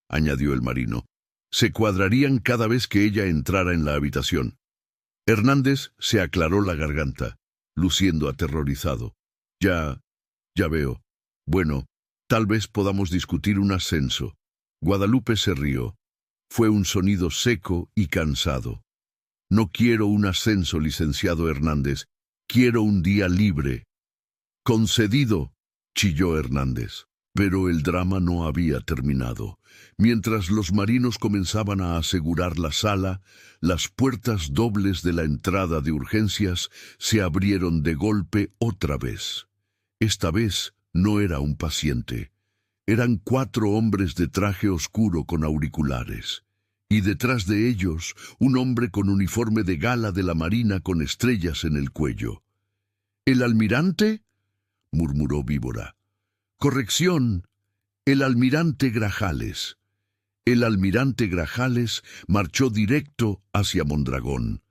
añadió el marino, «se cuadrarían cada vez que ella entrara en la habitación». Hernández se aclaró la garganta, luciendo aterrorizado. Ya veo. Bueno, tal vez podamos discutir un ascenso». Guadalupe se rió. Fue un sonido seco y cansado. «No quiero un ascenso, licenciado Hernández. Quiero un día libre». «Concedido», chilló Hernández. Pero el drama no había terminado. Mientras los marinos comenzaban a asegurar la sala, las puertas dobles de la entrada de urgencias se abrieron de golpe otra vez. Esta vez no era un paciente. Eran 4 hombres de traje oscuro con auriculares. Y detrás de ellos, un hombre con uniforme de gala de la Marina con estrellas en el cuello. «¿El almirante?», murmuró Víbora. «Corrección, el almirante Grajales». El almirante Grajales marchó directo hacia Mondragón.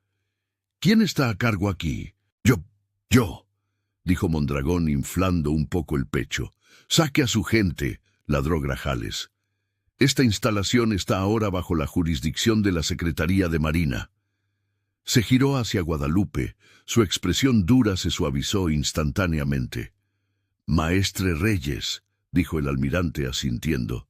«¿Quién está a cargo aquí?» Yo», dijo Mondragón inflando un poco el pecho. «Saque a su gente», ladró Grajales. «Esta instalación está ahora bajo la jurisdicción de la Secretaría de Marina». Se giró hacia Guadalupe. Su expresión dura se suavizó instantáneamente. «Maestre Reyes», dijo el almirante asintiendo.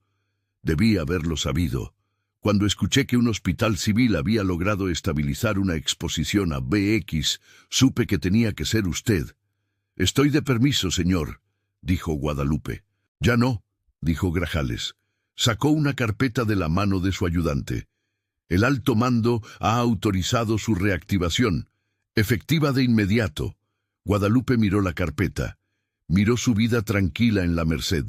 «Debí haberlo sabido. Cuando escuché que un hospital civil había logrado estabilizar una exposición a BX, supe que tenía que ser usted». «Estoy de permiso, señor», dijo Guadalupe. «Ya no», dijo Grajales. Sacó una carpeta de la mano de su ayudante. «El alto mando ha autorizado su reactivación. Efectiva de inmediato». Guadalupe miró la carpeta. Miró su vida tranquila en la Merced.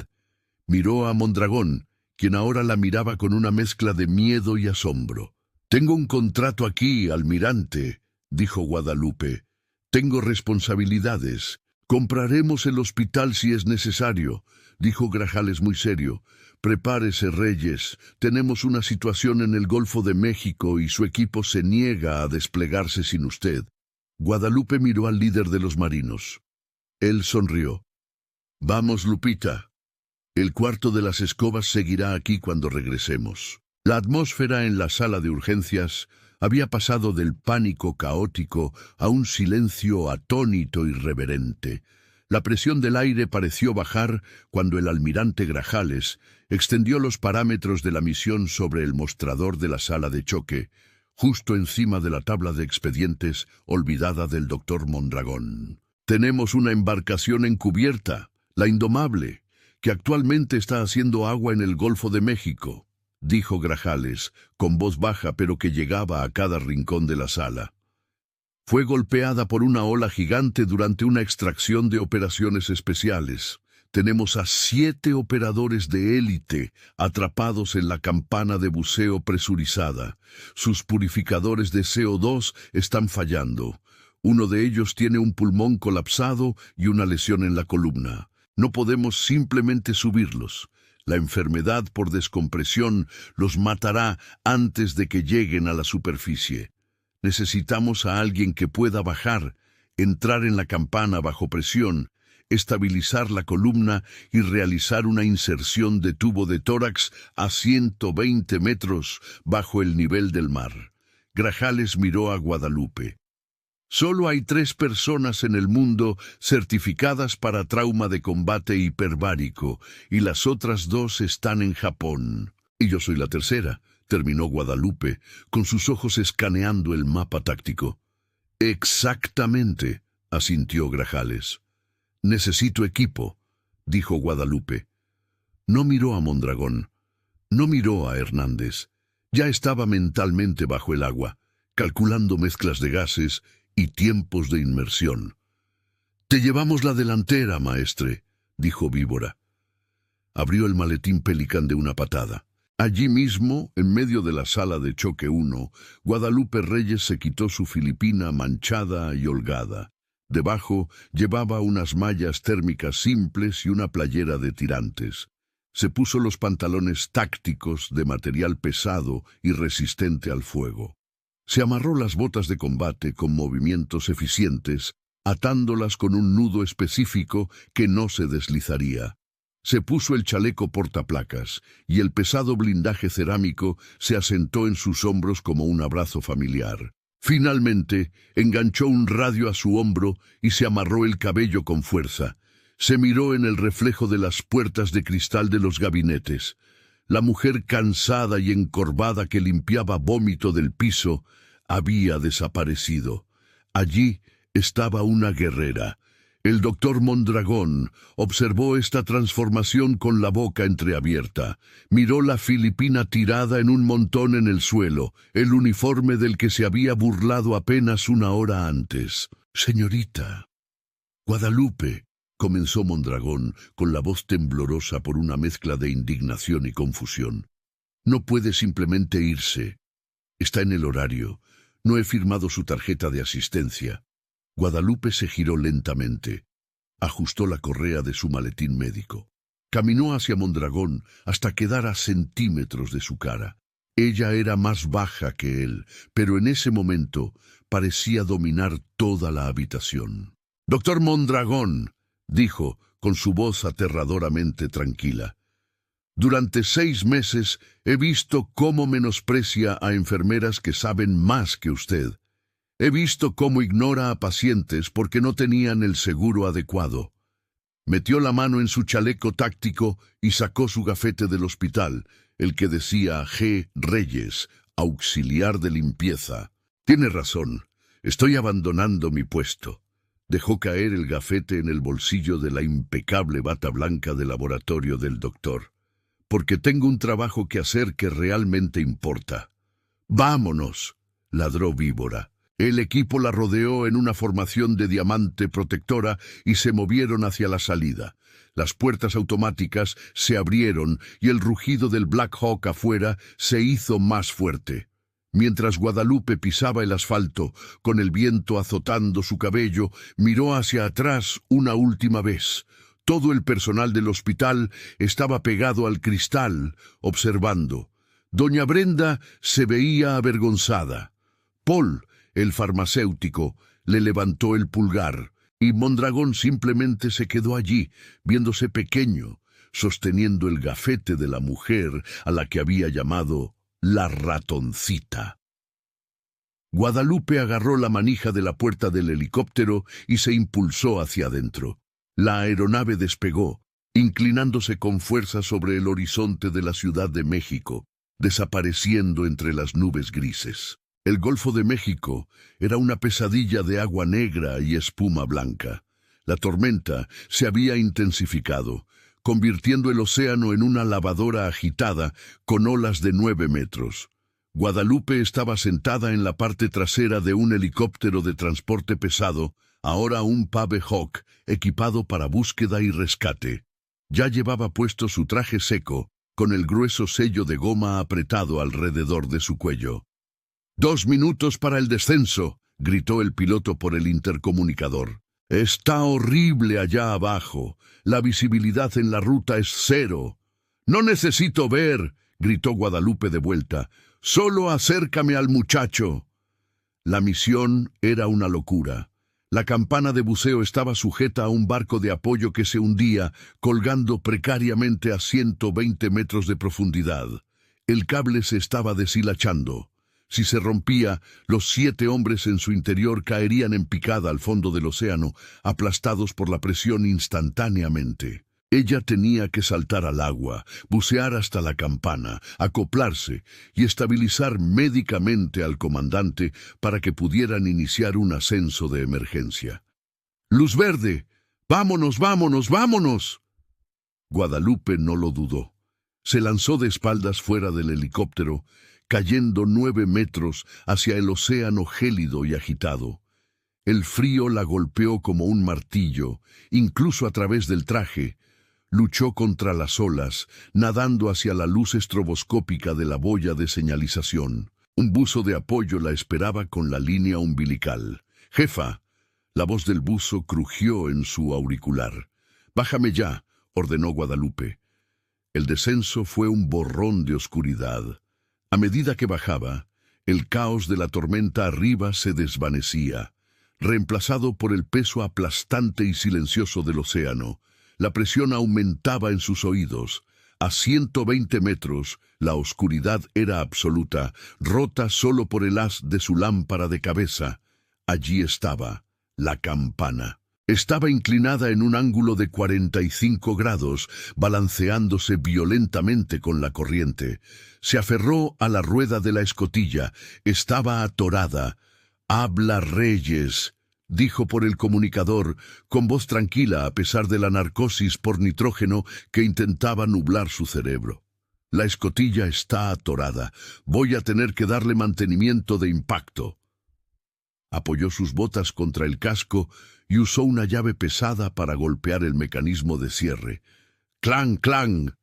Miró a Mondragón, quien ahora la miraba con una mezcla de miedo y asombro. «Tengo un contrato aquí, almirante», dijo Guadalupe. «Tengo responsabilidades. Compraremos el hospital si es necesario», dijo Grajales muy serio. «Prepárese, Reyes. Tenemos una situación en el Golfo de México y su equipo se niega a desplegarse sin usted». Guadalupe miró al líder de los marinos. Él sonrió. «Vamos, Lupita. El cuarto de las escobas seguirá aquí cuando regresemos». La atmósfera en la sala de urgencias había pasado del pánico caótico a un silencio atónito y reverente. La presión del aire pareció bajar cuando el almirante Grajales extendió los parámetros de la misión sobre el mostrador de la sala de choque, justo encima de la tabla de expedientes olvidada del doctor Mondragón. «Tenemos una embarcación encubierta, la Indomable, que actualmente está haciendo agua en el Golfo de México», dijo Grajales, con voz baja pero que llegaba a cada rincón de la sala. «Fue golpeada por una ola gigante durante una extracción de operaciones especiales. Tenemos a 7 operadores de élite atrapados en la campana de buceo presurizada. Sus purificadores de CO2 están fallando. Uno de ellos tiene un pulmón colapsado y una lesión en la columna. No podemos simplemente subirlos. La enfermedad por descompresión los matará antes de que lleguen a la superficie. Necesitamos a alguien que pueda bajar, entrar en la campana bajo presión, estabilizar la columna y realizar una inserción de tubo de tórax a 120 metros bajo el nivel del mar». Grajales miró a Guadalupe. «Solo hay 3 personas en el mundo certificadas para trauma de combate hiperbárico, y las otras 2 están en Japón. Y yo soy la tercera», terminó Guadalupe, con sus ojos escaneando el mapa táctico. «Exactamente», asintió Grajales. «Necesito equipo», dijo Guadalupe. No miró a Mondragón, no miró a Hernández. Ya estaba mentalmente bajo el agua, calculando mezclas de gases y tiempos de inmersión. «Te llevamos la delantera, maestre», dijo Víbora. Abrió el maletín Pelican de una patada. Allí mismo, en medio de la sala de choque 1, Guadalupe Reyes se quitó su filipina manchada y holgada. Debajo llevaba unas mallas térmicas simples y una playera de tirantes. Se puso los pantalones tácticos de material pesado y resistente al fuego. Se amarró las botas de combate con movimientos eficientes, atándolas con un nudo específico que no se deslizaría. Se puso el chaleco portaplacas y el pesado blindaje cerámico se asentó en sus hombros como un abrazo familiar. Finalmente, enganchó un radio a su hombro y se amarró el cabello con fuerza. Se miró en el reflejo de las puertas de cristal de los gabinetes. La mujer cansada y encorvada que limpiaba vómito del piso había desaparecido. Allí estaba una guerrera. El doctor Mondragón observó esta transformación con la boca entreabierta. Miró la filipina tirada en un montón en el suelo, el uniforme del que se había burlado apenas una hora antes. «Señorita Guadalupe», comenzó Mondragón con la voz temblorosa por una mezcla de indignación y confusión. «No puede simplemente irse. Está en el horario. No he firmado su tarjeta de asistencia». Guadalupe se giró lentamente. Ajustó la correa de su maletín médico. Caminó hacia Mondragón hasta quedar a centímetros de su cara. Ella era más baja que él, pero en ese momento parecía dominar toda la habitación. «Doctor Mondragón», dijo con su voz aterradoramente tranquila, «durante 6 meses he visto cómo menosprecia a enfermeras que saben más que usted. He visto cómo ignora a pacientes porque no tenían el seguro adecuado». Metió la mano en su chaleco táctico y sacó su gafete del hospital, el que decía G. Reyes, auxiliar de limpieza. «Tiene razón, estoy abandonando mi puesto». Dejó caer el gafete en el bolsillo de la impecable bata blanca de laboratorio del doctor. «Porque tengo un trabajo que hacer que realmente importa». «Vámonos», ladró Víbora. El equipo la rodeó en una formación de diamante protectora y se movieron hacia la salida. Las puertas automáticas se abrieron y el rugido del Black Hawk afuera se hizo más fuerte. Mientras Guadalupe pisaba el asfalto, con el viento azotando su cabello, miró hacia atrás una última vez. Todo el personal del hospital estaba pegado al cristal, observando. Doña Brenda se veía avergonzada. Paul, el farmacéutico, le levantó el pulgar, y Mondragón simplemente se quedó allí, viéndose pequeño, sosteniendo el gafete de la mujer a la que había llamado la ratoncita. Guadalupe agarró la manija de la puerta del helicóptero y se impulsó hacia adentro. La aeronave despegó, inclinándose con fuerza sobre el horizonte de la Ciudad de México, desapareciendo entre las nubes grises. El Golfo de México era una pesadilla de agua negra y espuma blanca. La tormenta se había intensificado, convirtiendo el océano en una lavadora agitada con olas de 9 metros. Guadalupe estaba sentada en la parte trasera de un helicóptero de transporte pesado, ahora un Pave Hawk, equipado para búsqueda y rescate. Ya llevaba puesto su traje seco, con el grueso sello de goma apretado alrededor de su cuello. «2 minutos para el descenso», gritó el piloto por el intercomunicador. «Está horrible allá abajo. La visibilidad en la ruta es 0. «No necesito ver», gritó Guadalupe de vuelta. «Solo acércame al muchacho». La misión era una locura. La campana de buceo estaba sujeta a un barco de apoyo que se hundía, colgando precariamente a 120 metros de profundidad. El cable se estaba deshilachando. Si se rompía, los 7 hombres en su interior caerían en picada al fondo del océano, aplastados por la presión instantáneamente. Ella tenía que saltar al agua, bucear hasta la campana, acoplarse y estabilizar médicamente al comandante para que pudieran iniciar un ascenso de emergencia. «¡Luz verde! ¡Vámonos, vámonos, vámonos!». Guadalupe no lo dudó. Se lanzó de espaldas fuera del helicóptero, cayendo 9 metros hacia el océano gélido y agitado. El frío la golpeó como un martillo, incluso a través del traje. Luchó contra las olas, nadando hacia la luz estroboscópica de la boya de señalización. Un buzo de apoyo la esperaba con la línea umbilical. «Jefa, La voz del buzo crujió en su auricular. «Bájame ya», ordenó Guadalupe. El descenso fue un borrón de oscuridad. A medida que bajaba, el caos de la tormenta arriba se desvanecía, reemplazado por el peso aplastante y silencioso del océano. La presión aumentaba en sus oídos. A 120 metros, la oscuridad era absoluta, rota solo por el haz de su lámpara de cabeza. Allí estaba, la campana. Estaba inclinada en un ángulo de 45 grados, balanceándose violentamente con la corriente. Se aferró a la rueda de la escotilla. Estaba atorada. «Habla, Reyes», dijo por el comunicador, con voz tranquila a pesar de la narcosis por nitrógeno que intentaba nublar su cerebro. «La escotilla está atorada. Voy a tener que darle mantenimiento de impacto». Apoyó sus botas contra el casco y usó una llave pesada para golpear el mecanismo de cierre. ¡Clang, clang!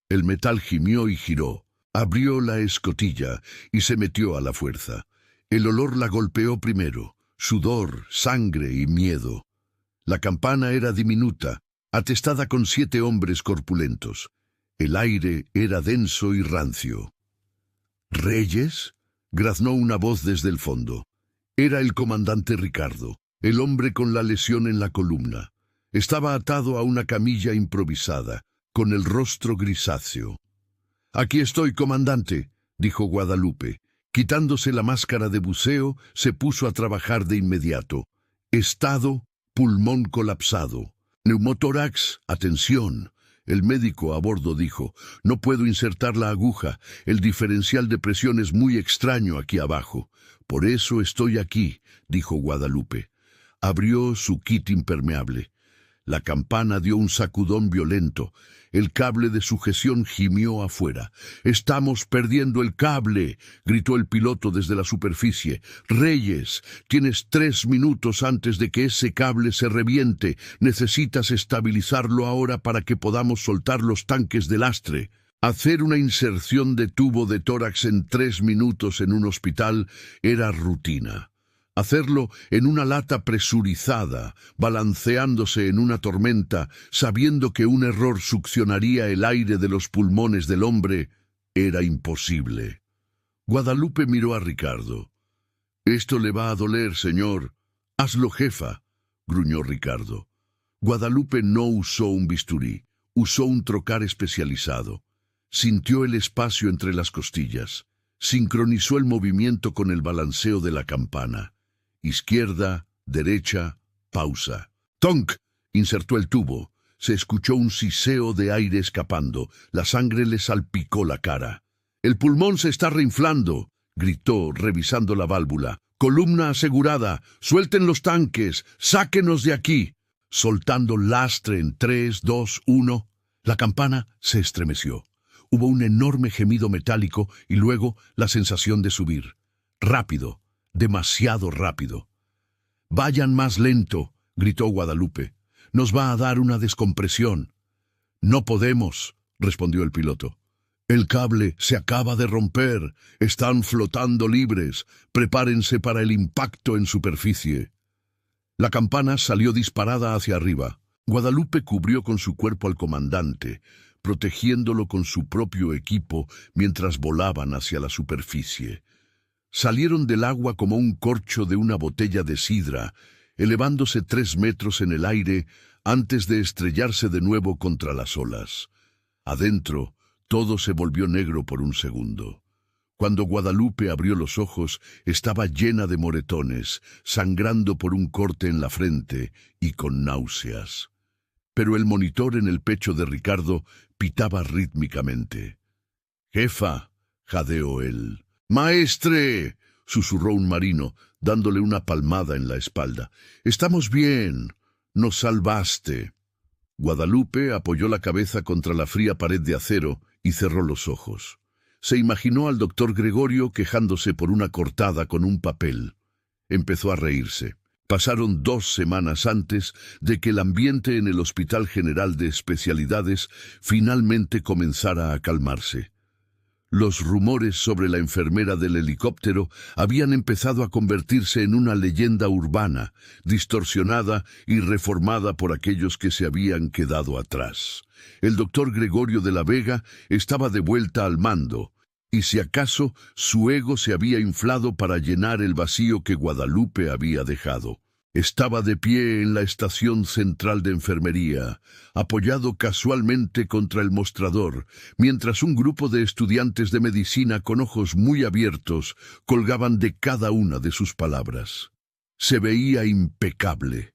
El metal gimió y giró. Abrió la escotilla y se metió a la fuerza. El olor la golpeó primero. Sudor, sangre y miedo. La campana era diminuta, atestada con 7 hombres corpulentos. El aire era denso y rancio. «¿Reyes?», graznó una voz desde el fondo. Era el comandante Ricardo, el hombre con la lesión en la columna. Estaba atado a una camilla improvisada, con el rostro grisáceo. «Aquí estoy, comandante», dijo Guadalupe. Quitándose la máscara de buceo, se puso a trabajar de inmediato. Estado, pulmón colapsado. «Neumotórax, atención». El médico a bordo dijo: «No puedo insertar la aguja. El diferencial de presión es muy extraño aquí abajo». «Por eso estoy aquí», dijo Guadalupe. Abrió su kit impermeable. La campana dio un sacudón violento. El cable de sujeción gimió afuera. «Estamos perdiendo el cable», gritó el piloto desde la superficie. «Reyes, tienes 3 minutos antes de que ese cable se reviente. Necesitas estabilizarlo ahora para que podamos soltar los tanques de lastre». Hacer una inserción de tubo de tórax en 3 minutos en un hospital era rutina. Hacerlo en una lata presurizada, balanceándose en una tormenta, sabiendo que un error succionaría el aire de los pulmones del hombre, era imposible. Guadalupe miró a Ricardo. «Esto le va a doler, señor». «Hazlo, jefa», gruñó Ricardo. Guadalupe no usó un bisturí, usó un trocar especializado. Sintió el espacio entre las costillas. Sincronizó el movimiento con el balanceo de la campana. Izquierda, derecha, pausa. «¡Tonk!», insertó el tubo. Se escuchó un siseo de aire escapando. La sangre le salpicó la cara. «El pulmón se está reinflando», gritó, revisando la válvula. «Columna asegurada. Suelten los tanques. Sáquenos de aquí». Soltando lastre en 3, 2, 1. La campana se estremeció. Hubo un enorme gemido metálico y luego la sensación de subir. Rápido, demasiado rápido. «Vayan más lento», gritó Guadalupe. «Nos va a dar una descompresión». «No podemos», respondió el piloto. «El cable se acaba de romper. Están flotando libres. Prepárense para el impacto en superficie». La campana salió disparada hacia arriba. Guadalupe cubrió con su cuerpo al comandante, protegiéndolo con su propio equipo mientras volaban hacia la superficie. Salieron del agua como un corcho de una botella de sidra, elevándose 3 metros en el aire antes de estrellarse de nuevo contra las olas. Adentro, todo se volvió negro por un segundo. Cuando Guadalupe abrió los ojos, estaba llena de moretones, sangrando por un corte en la frente y con náuseas. Pero el monitor en el pecho de Ricardo pitaba rítmicamente. «Jefa», jadeó él. «Maestre», susurró un marino, dándole una palmada en la espalda. «Estamos bien. Nos salvaste». Guadalupe apoyó la cabeza contra la fría pared de acero y cerró los ojos. Se imaginó al doctor Gregorio quejándose por una cortada con un papel. Empezó a reírse. Pasaron 2 semanas antes de que el ambiente en el Hospital General de Especialidades finalmente comenzara a calmarse. Los rumores sobre la enfermera del helicóptero habían empezado a convertirse en una leyenda urbana, distorsionada y reformada por aquellos que se habían quedado atrás. El doctor Gregorio de la Vega estaba de vuelta al mando, y si acaso su ego se había inflado para llenar el vacío que Guadalupe había dejado. Estaba de pie en la estación central de enfermería, apoyado casualmente contra el mostrador, mientras un grupo de estudiantes de medicina con ojos muy abiertos colgaban de cada una de sus palabras. Se veía impecable.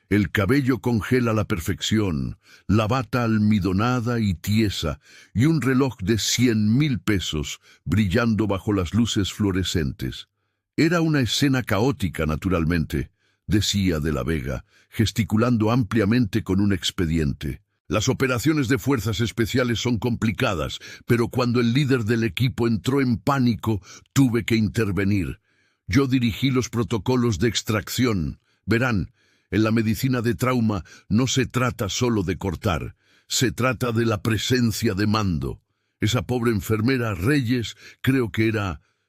El cabello con gel a la perfección, la bata almidonada y tiesa, y un reloj de 100.000 pesos brillando bajo las luces fluorescentes. Era una escena caótica, naturalmente, decía de la Vega, gesticulando ampliamente con un expediente. Las operaciones de fuerzas especiales son complicadas, pero cuando el líder del equipo entró en pánico, tuve que intervenir. Yo dirigí los protocolos de extracción. Verán, en la medicina de trauma no se trata solo de cortar, se trata de la presencia de mando. Esa pobre enfermera Reyes, creo que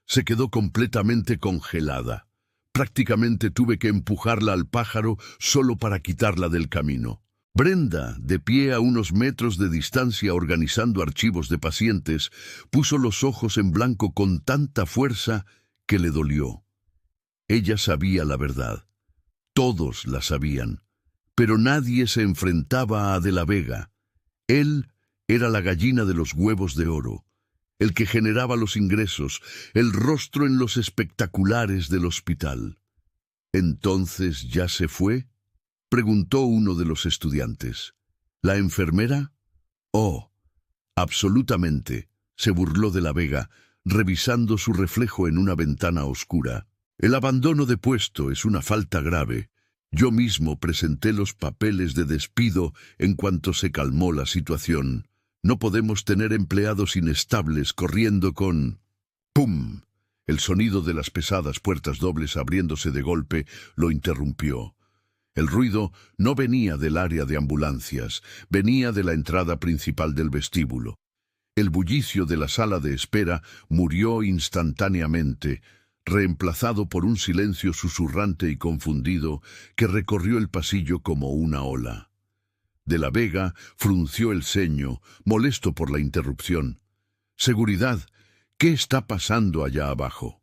se quedó completamente congelada. Prácticamente tuve que empujarla al pájaro solo para quitarla del camino. Brenda, de pie a unos metros de distancia organizando archivos de pacientes, puso los ojos en blanco con tanta fuerza que le dolió. Ella sabía la verdad. Todos la sabían. Pero nadie se enfrentaba a De la Vega. Él era la gallina de los huevos de oro, el que generaba los ingresos, el rostro en los espectaculares del hospital. ¿Entonces ya se fue?, preguntó uno de los estudiantes. ¿La enfermera? Oh, absolutamente, se burló De la Vega, revisando su reflejo en una ventana oscura. El abandono de puesto es una falta grave. Yo mismo presenté los papeles de despido en cuanto se calmó la situación. No podemos tener empleados inestables corriendo con... ¡Pum! El sonido de las pesadas puertas dobles abriéndose de golpe lo interrumpió. El ruido no venía del área de ambulancias, venía de la entrada principal del vestíbulo. El bullicio de la sala de espera murió instantáneamente, reemplazado por un silencio susurrante y confundido que recorrió el pasillo como una ola. De la Vega frunció el ceño, molesto por la interrupción. «Seguridad, ¿qué está pasando allá abajo?».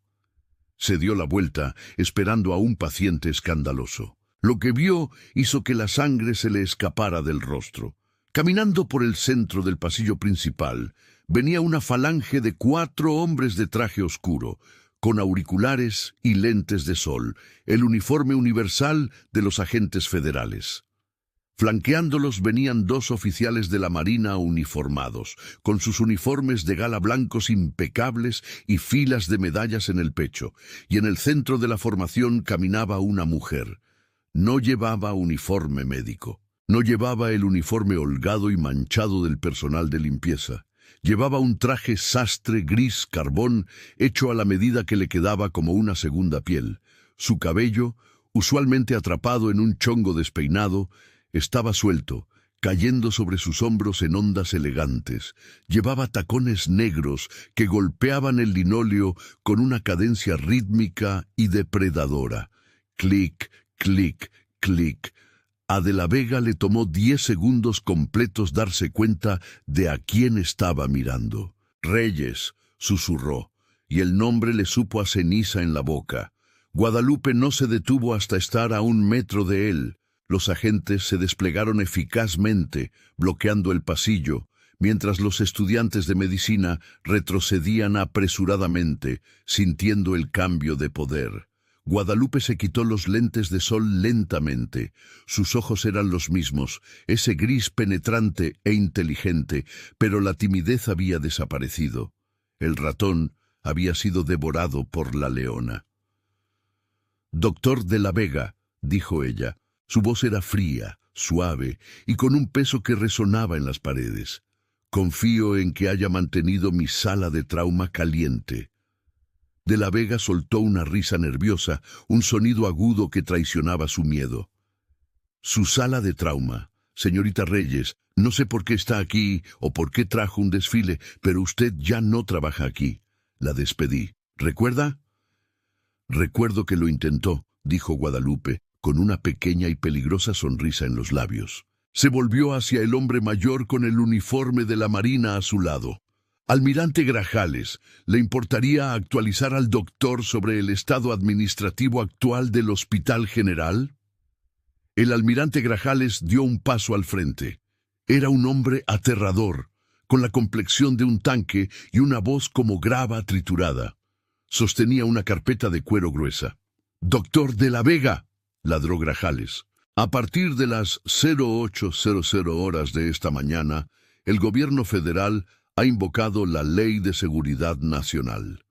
Se dio la vuelta, esperando a un paciente escandaloso. Lo que vio hizo que la sangre se le escapara del rostro. Caminando por el centro del pasillo principal, venía una falange de 4 hombres de traje oscuro, con auriculares y lentes de sol, el uniforme universal de los agentes federales. Flanqueándolos venían 2 oficiales de la Marina uniformados, con sus uniformes de gala blancos impecables y filas de medallas en el pecho, y en el centro de la formación caminaba una mujer. No llevaba uniforme médico, no llevaba el uniforme holgado y manchado del personal de limpieza. Llevaba un traje sastre gris carbón hecho a la medida que le quedaba como una segunda piel. Su cabello, usualmente atrapado en un chongo despeinado, estaba suelto, cayendo sobre sus hombros en ondas elegantes. Llevaba tacones negros que golpeaban el linóleo con una cadencia rítmica y depredadora. Clic, clic, clic. A De la Vega le tomó 10 segundos completos darse cuenta de a quién estaba mirando. «Reyes», susurró, y el nombre le supo a ceniza en la boca. Guadalupe no se detuvo hasta estar a 1 metro de él. Los agentes se desplegaron eficazmente, bloqueando el pasillo, mientras los estudiantes de medicina retrocedían apresuradamente, sintiendo el cambio de poder. Guadalupe se quitó los lentes de sol lentamente. Sus ojos eran los mismos, ese gris penetrante e inteligente, pero la timidez había desaparecido. El ratón había sido devorado por la leona. «Doctor de la Vega», dijo ella. Su voz era fría, suave y con un peso que resonaba en las paredes. «Confío en que haya mantenido mi sala de trauma caliente». De la Vega soltó una risa nerviosa, un sonido agudo que traicionaba su miedo. «Su sala de trauma», Señorita Reyes, no sé por qué está aquí o por qué trajo un desfile, pero usted ya no trabaja aquí. La despedí. ¿Recuerda? Recuerdo que lo intentó, dijo Guadalupe, con una pequeña y peligrosa sonrisa en los labios. Se volvió hacia el hombre mayor con el uniforme de la Marina a su lado. Almirante Grajales, ¿le importaría actualizar al doctor sobre el estado administrativo actual del Hospital General? El almirante Grajales dio un paso al frente. Era un hombre aterrador, con la complexión de un tanque y una voz como grava triturada. Sostenía una carpeta de cuero gruesa. «Doctor de la Vega», ladró Grajales. A partir de las 0800 horas de esta mañana, el gobierno federal ha invocado la Ley de Seguridad Nacional.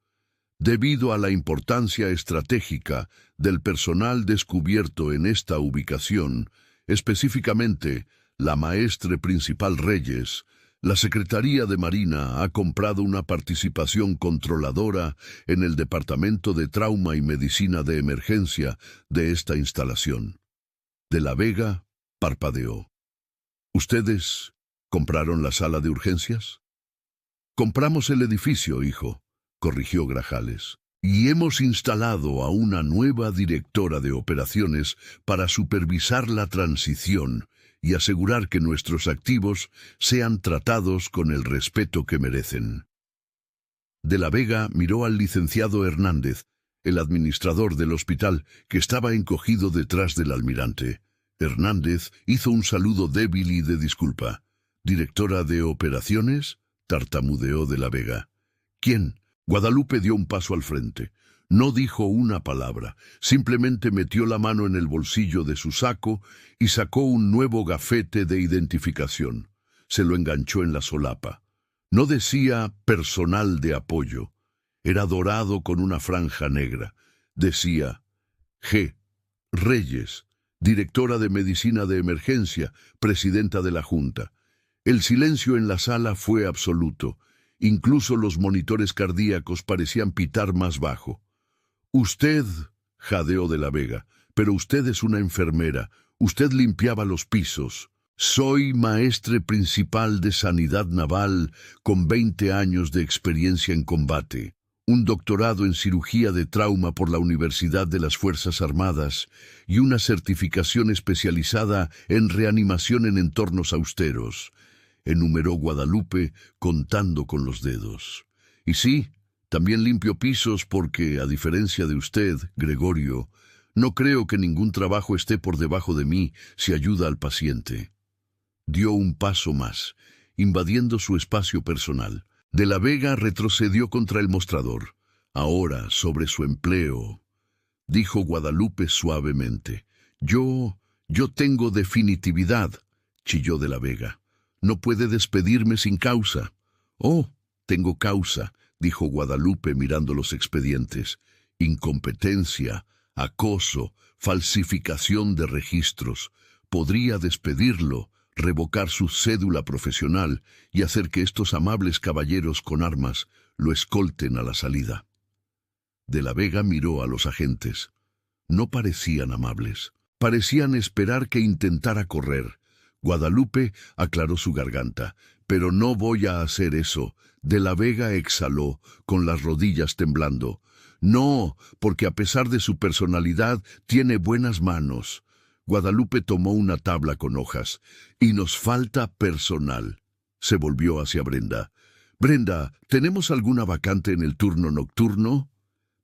Debido a la importancia estratégica del personal descubierto en esta ubicación, específicamente la maestre principal Reyes, la Secretaría de Marina ha comprado una participación controladora en el Departamento de Trauma y Medicina de Emergencia de esta instalación. De la Vega parpadeó. ¿Ustedes compraron la sala de urgencias? Compramos el edificio, hijo, corrigió Grajales, y hemos instalado a una nueva directora de operaciones para supervisar la transición y asegurar que nuestros activos sean tratados con el respeto que merecen. De la Vega miró al licenciado Hernández, el administrador del hospital, que estaba encogido detrás del almirante. Hernández hizo un saludo débil y de disculpa. «¿Directora de operaciones?», tartamudeó de la Vega. «¿Quién?». Guadalupe dio un paso al frente. No dijo una palabra, simplemente metió la mano en el bolsillo de su saco y sacó un nuevo gafete de identificación. Se lo enganchó en la solapa. No decía personal de apoyo. Era dorado con una franja negra. Decía G. Reyes, directora de Medicina de Emergencia, presidenta de la Junta. El silencio en la sala fue absoluto. Incluso los monitores cardíacos parecían pitar más bajo. «Usted», jadeó de la Vega, «pero usted es una enfermera. Usted limpiaba los pisos». «Soy maestre principal de Sanidad Naval con 20 años de experiencia en combate, un doctorado en cirugía de trauma por la Universidad de las Fuerzas Armadas y una certificación especializada en reanimación en entornos austeros», enumeró Guadalupe contando con los dedos. «Y sí, también limpio pisos porque, a diferencia de usted, Gregorio, no creo que ningún trabajo esté por debajo de mí si ayuda al paciente». Dio un paso más, invadiendo su espacio personal. De la Vega retrocedió contra el mostrador. «Ahora, sobre su empleo», dijo Guadalupe suavemente. Yo tengo definitividad», chilló de la Vega. «No puede despedirme sin causa». «Oh, tengo causa», dijo Guadalupe mirando los expedientes. «Incompetencia, acoso, falsificación de registros. Podría despedirlo, revocar su cédula profesional y hacer que estos amables caballeros con armas lo escolten a la salida». De la Vega miró a los agentes. No parecían amables. Parecían esperar que intentara correr. Guadalupe aclaró su garganta. «Pero no voy a hacer eso». De la Vega exhaló, con las rodillas temblando. «No, porque a pesar de su personalidad, tiene buenas manos». Guadalupe tomó una tabla con hojas. «Y nos falta personal». Se volvió hacia Brenda. «Brenda, ¿tenemos alguna vacante en el turno nocturno?»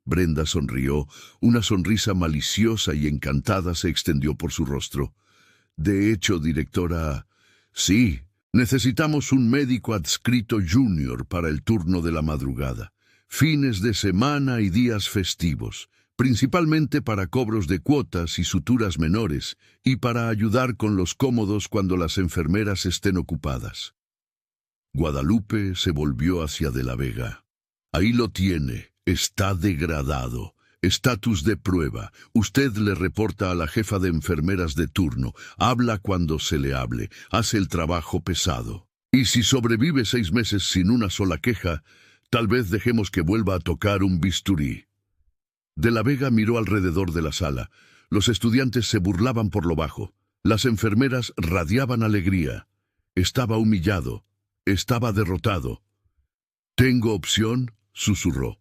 Brenda sonrió. Una sonrisa maliciosa y encantada se extendió por su rostro. «De hecho, directora, sí. Necesitamos un médico adscrito junior para el turno de la madrugada, fines de semana y días festivos, principalmente para cobros de cuotas y suturas menores, y para ayudar con los cómodos cuando las enfermeras estén ocupadas». Guadalupe se volvió hacia de la Vega. «Ahí lo tiene, está degradado. Estatus de prueba. Usted le reporta a la jefa de enfermeras de turno, habla cuando se le hable, hace el trabajo pesado. Y si sobrevive 6 meses sin una sola queja, tal vez dejemos que vuelva a tocar un bisturí». De la Vega miró alrededor de la sala. Los estudiantes se burlaban por lo bajo. Las enfermeras radiaban alegría. Estaba humillado. Estaba derrotado. «¿Tengo opción?», susurró.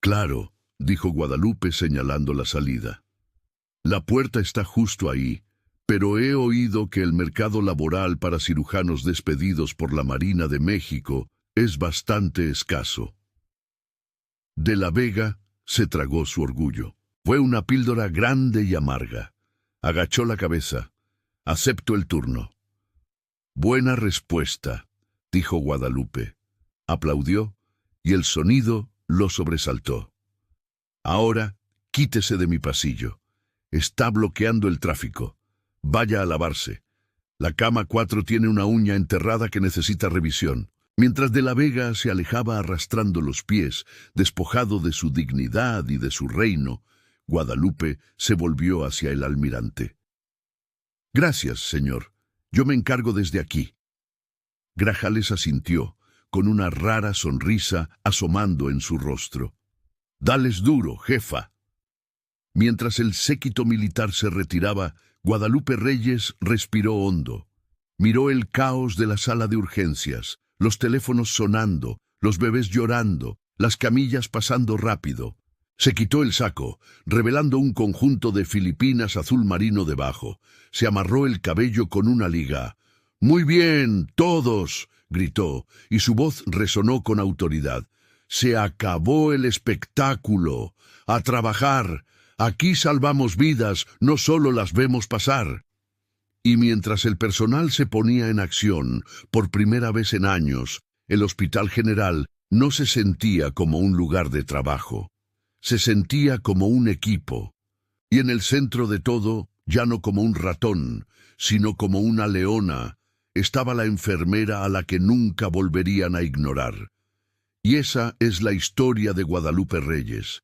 «Claro», dijo Guadalupe señalando la salida. «La puerta está justo ahí, pero he oído que el mercado laboral para cirujanos despedidos por la Marina de México es bastante escaso». De la Vega se tragó su orgullo. Fue una píldora grande y amarga. Agachó la cabeza. «Acepto el turno». «Buena respuesta», dijo Guadalupe. Aplaudió y el sonido lo sobresaltó. «Ahora, quítese de mi pasillo. Está bloqueando el tráfico. Vaya a lavarse. La cama 4 tiene una uña enterrada que necesita revisión». Mientras de la Vega se alejaba arrastrando los pies, despojado de su dignidad y de su reino, Guadalupe se volvió hacia el almirante. «Gracias, señor. Yo me encargo desde aquí». Grajales asintió, con una rara sonrisa asomando en su rostro. «Dales duro, jefa». Mientras el séquito militar se retiraba, Guadalupe Reyes respiró hondo. Miró el caos de la sala de urgencias, los teléfonos sonando, los bebés llorando, las camillas pasando rápido. Se quitó el saco, revelando un conjunto de filipinas azul marino debajo. Se amarró el cabello con una liga. «Muy bien, todos», gritó, y su voz resonó con autoridad. «Se acabó el espectáculo. A trabajar. Aquí salvamos vidas, no solo las vemos pasar». Y mientras el personal se ponía en acción, por primera vez en años, el Hospital General no se sentía como un lugar de trabajo. Se sentía como un equipo. Y en el centro de todo, ya no como un ratón, sino como una leona, estaba la enfermera a la que nunca volverían a ignorar. Y esa es la historia de Guadalupe Reyes,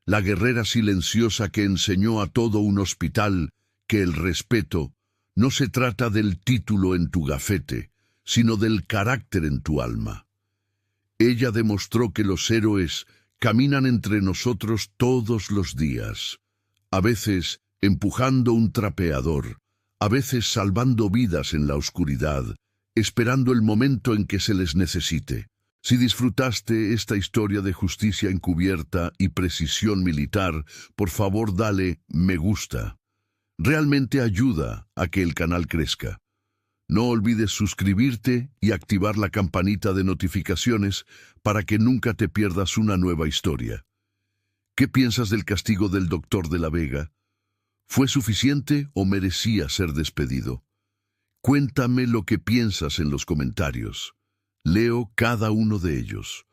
la guerrera silenciosa que enseñó a todo un hospital que el respeto no se trata del título en tu gafete, sino del carácter en tu alma. Ella demostró que los héroes caminan entre nosotros todos los días, a veces empujando un trapeador, a veces salvando vidas en la oscuridad, esperando el momento en que se les necesite. Si disfrutaste esta historia de justicia encubierta y precisión militar, por favor dale me gusta. Realmente ayuda a que el canal crezca. No olvides suscribirte y activar la campanita de notificaciones para que nunca te pierdas una nueva historia. ¿Qué piensas del castigo del doctor de la Vega? ¿Fue suficiente o merecía ser despedido? Cuéntame lo que piensas en los comentarios. Leo cada uno de ellos.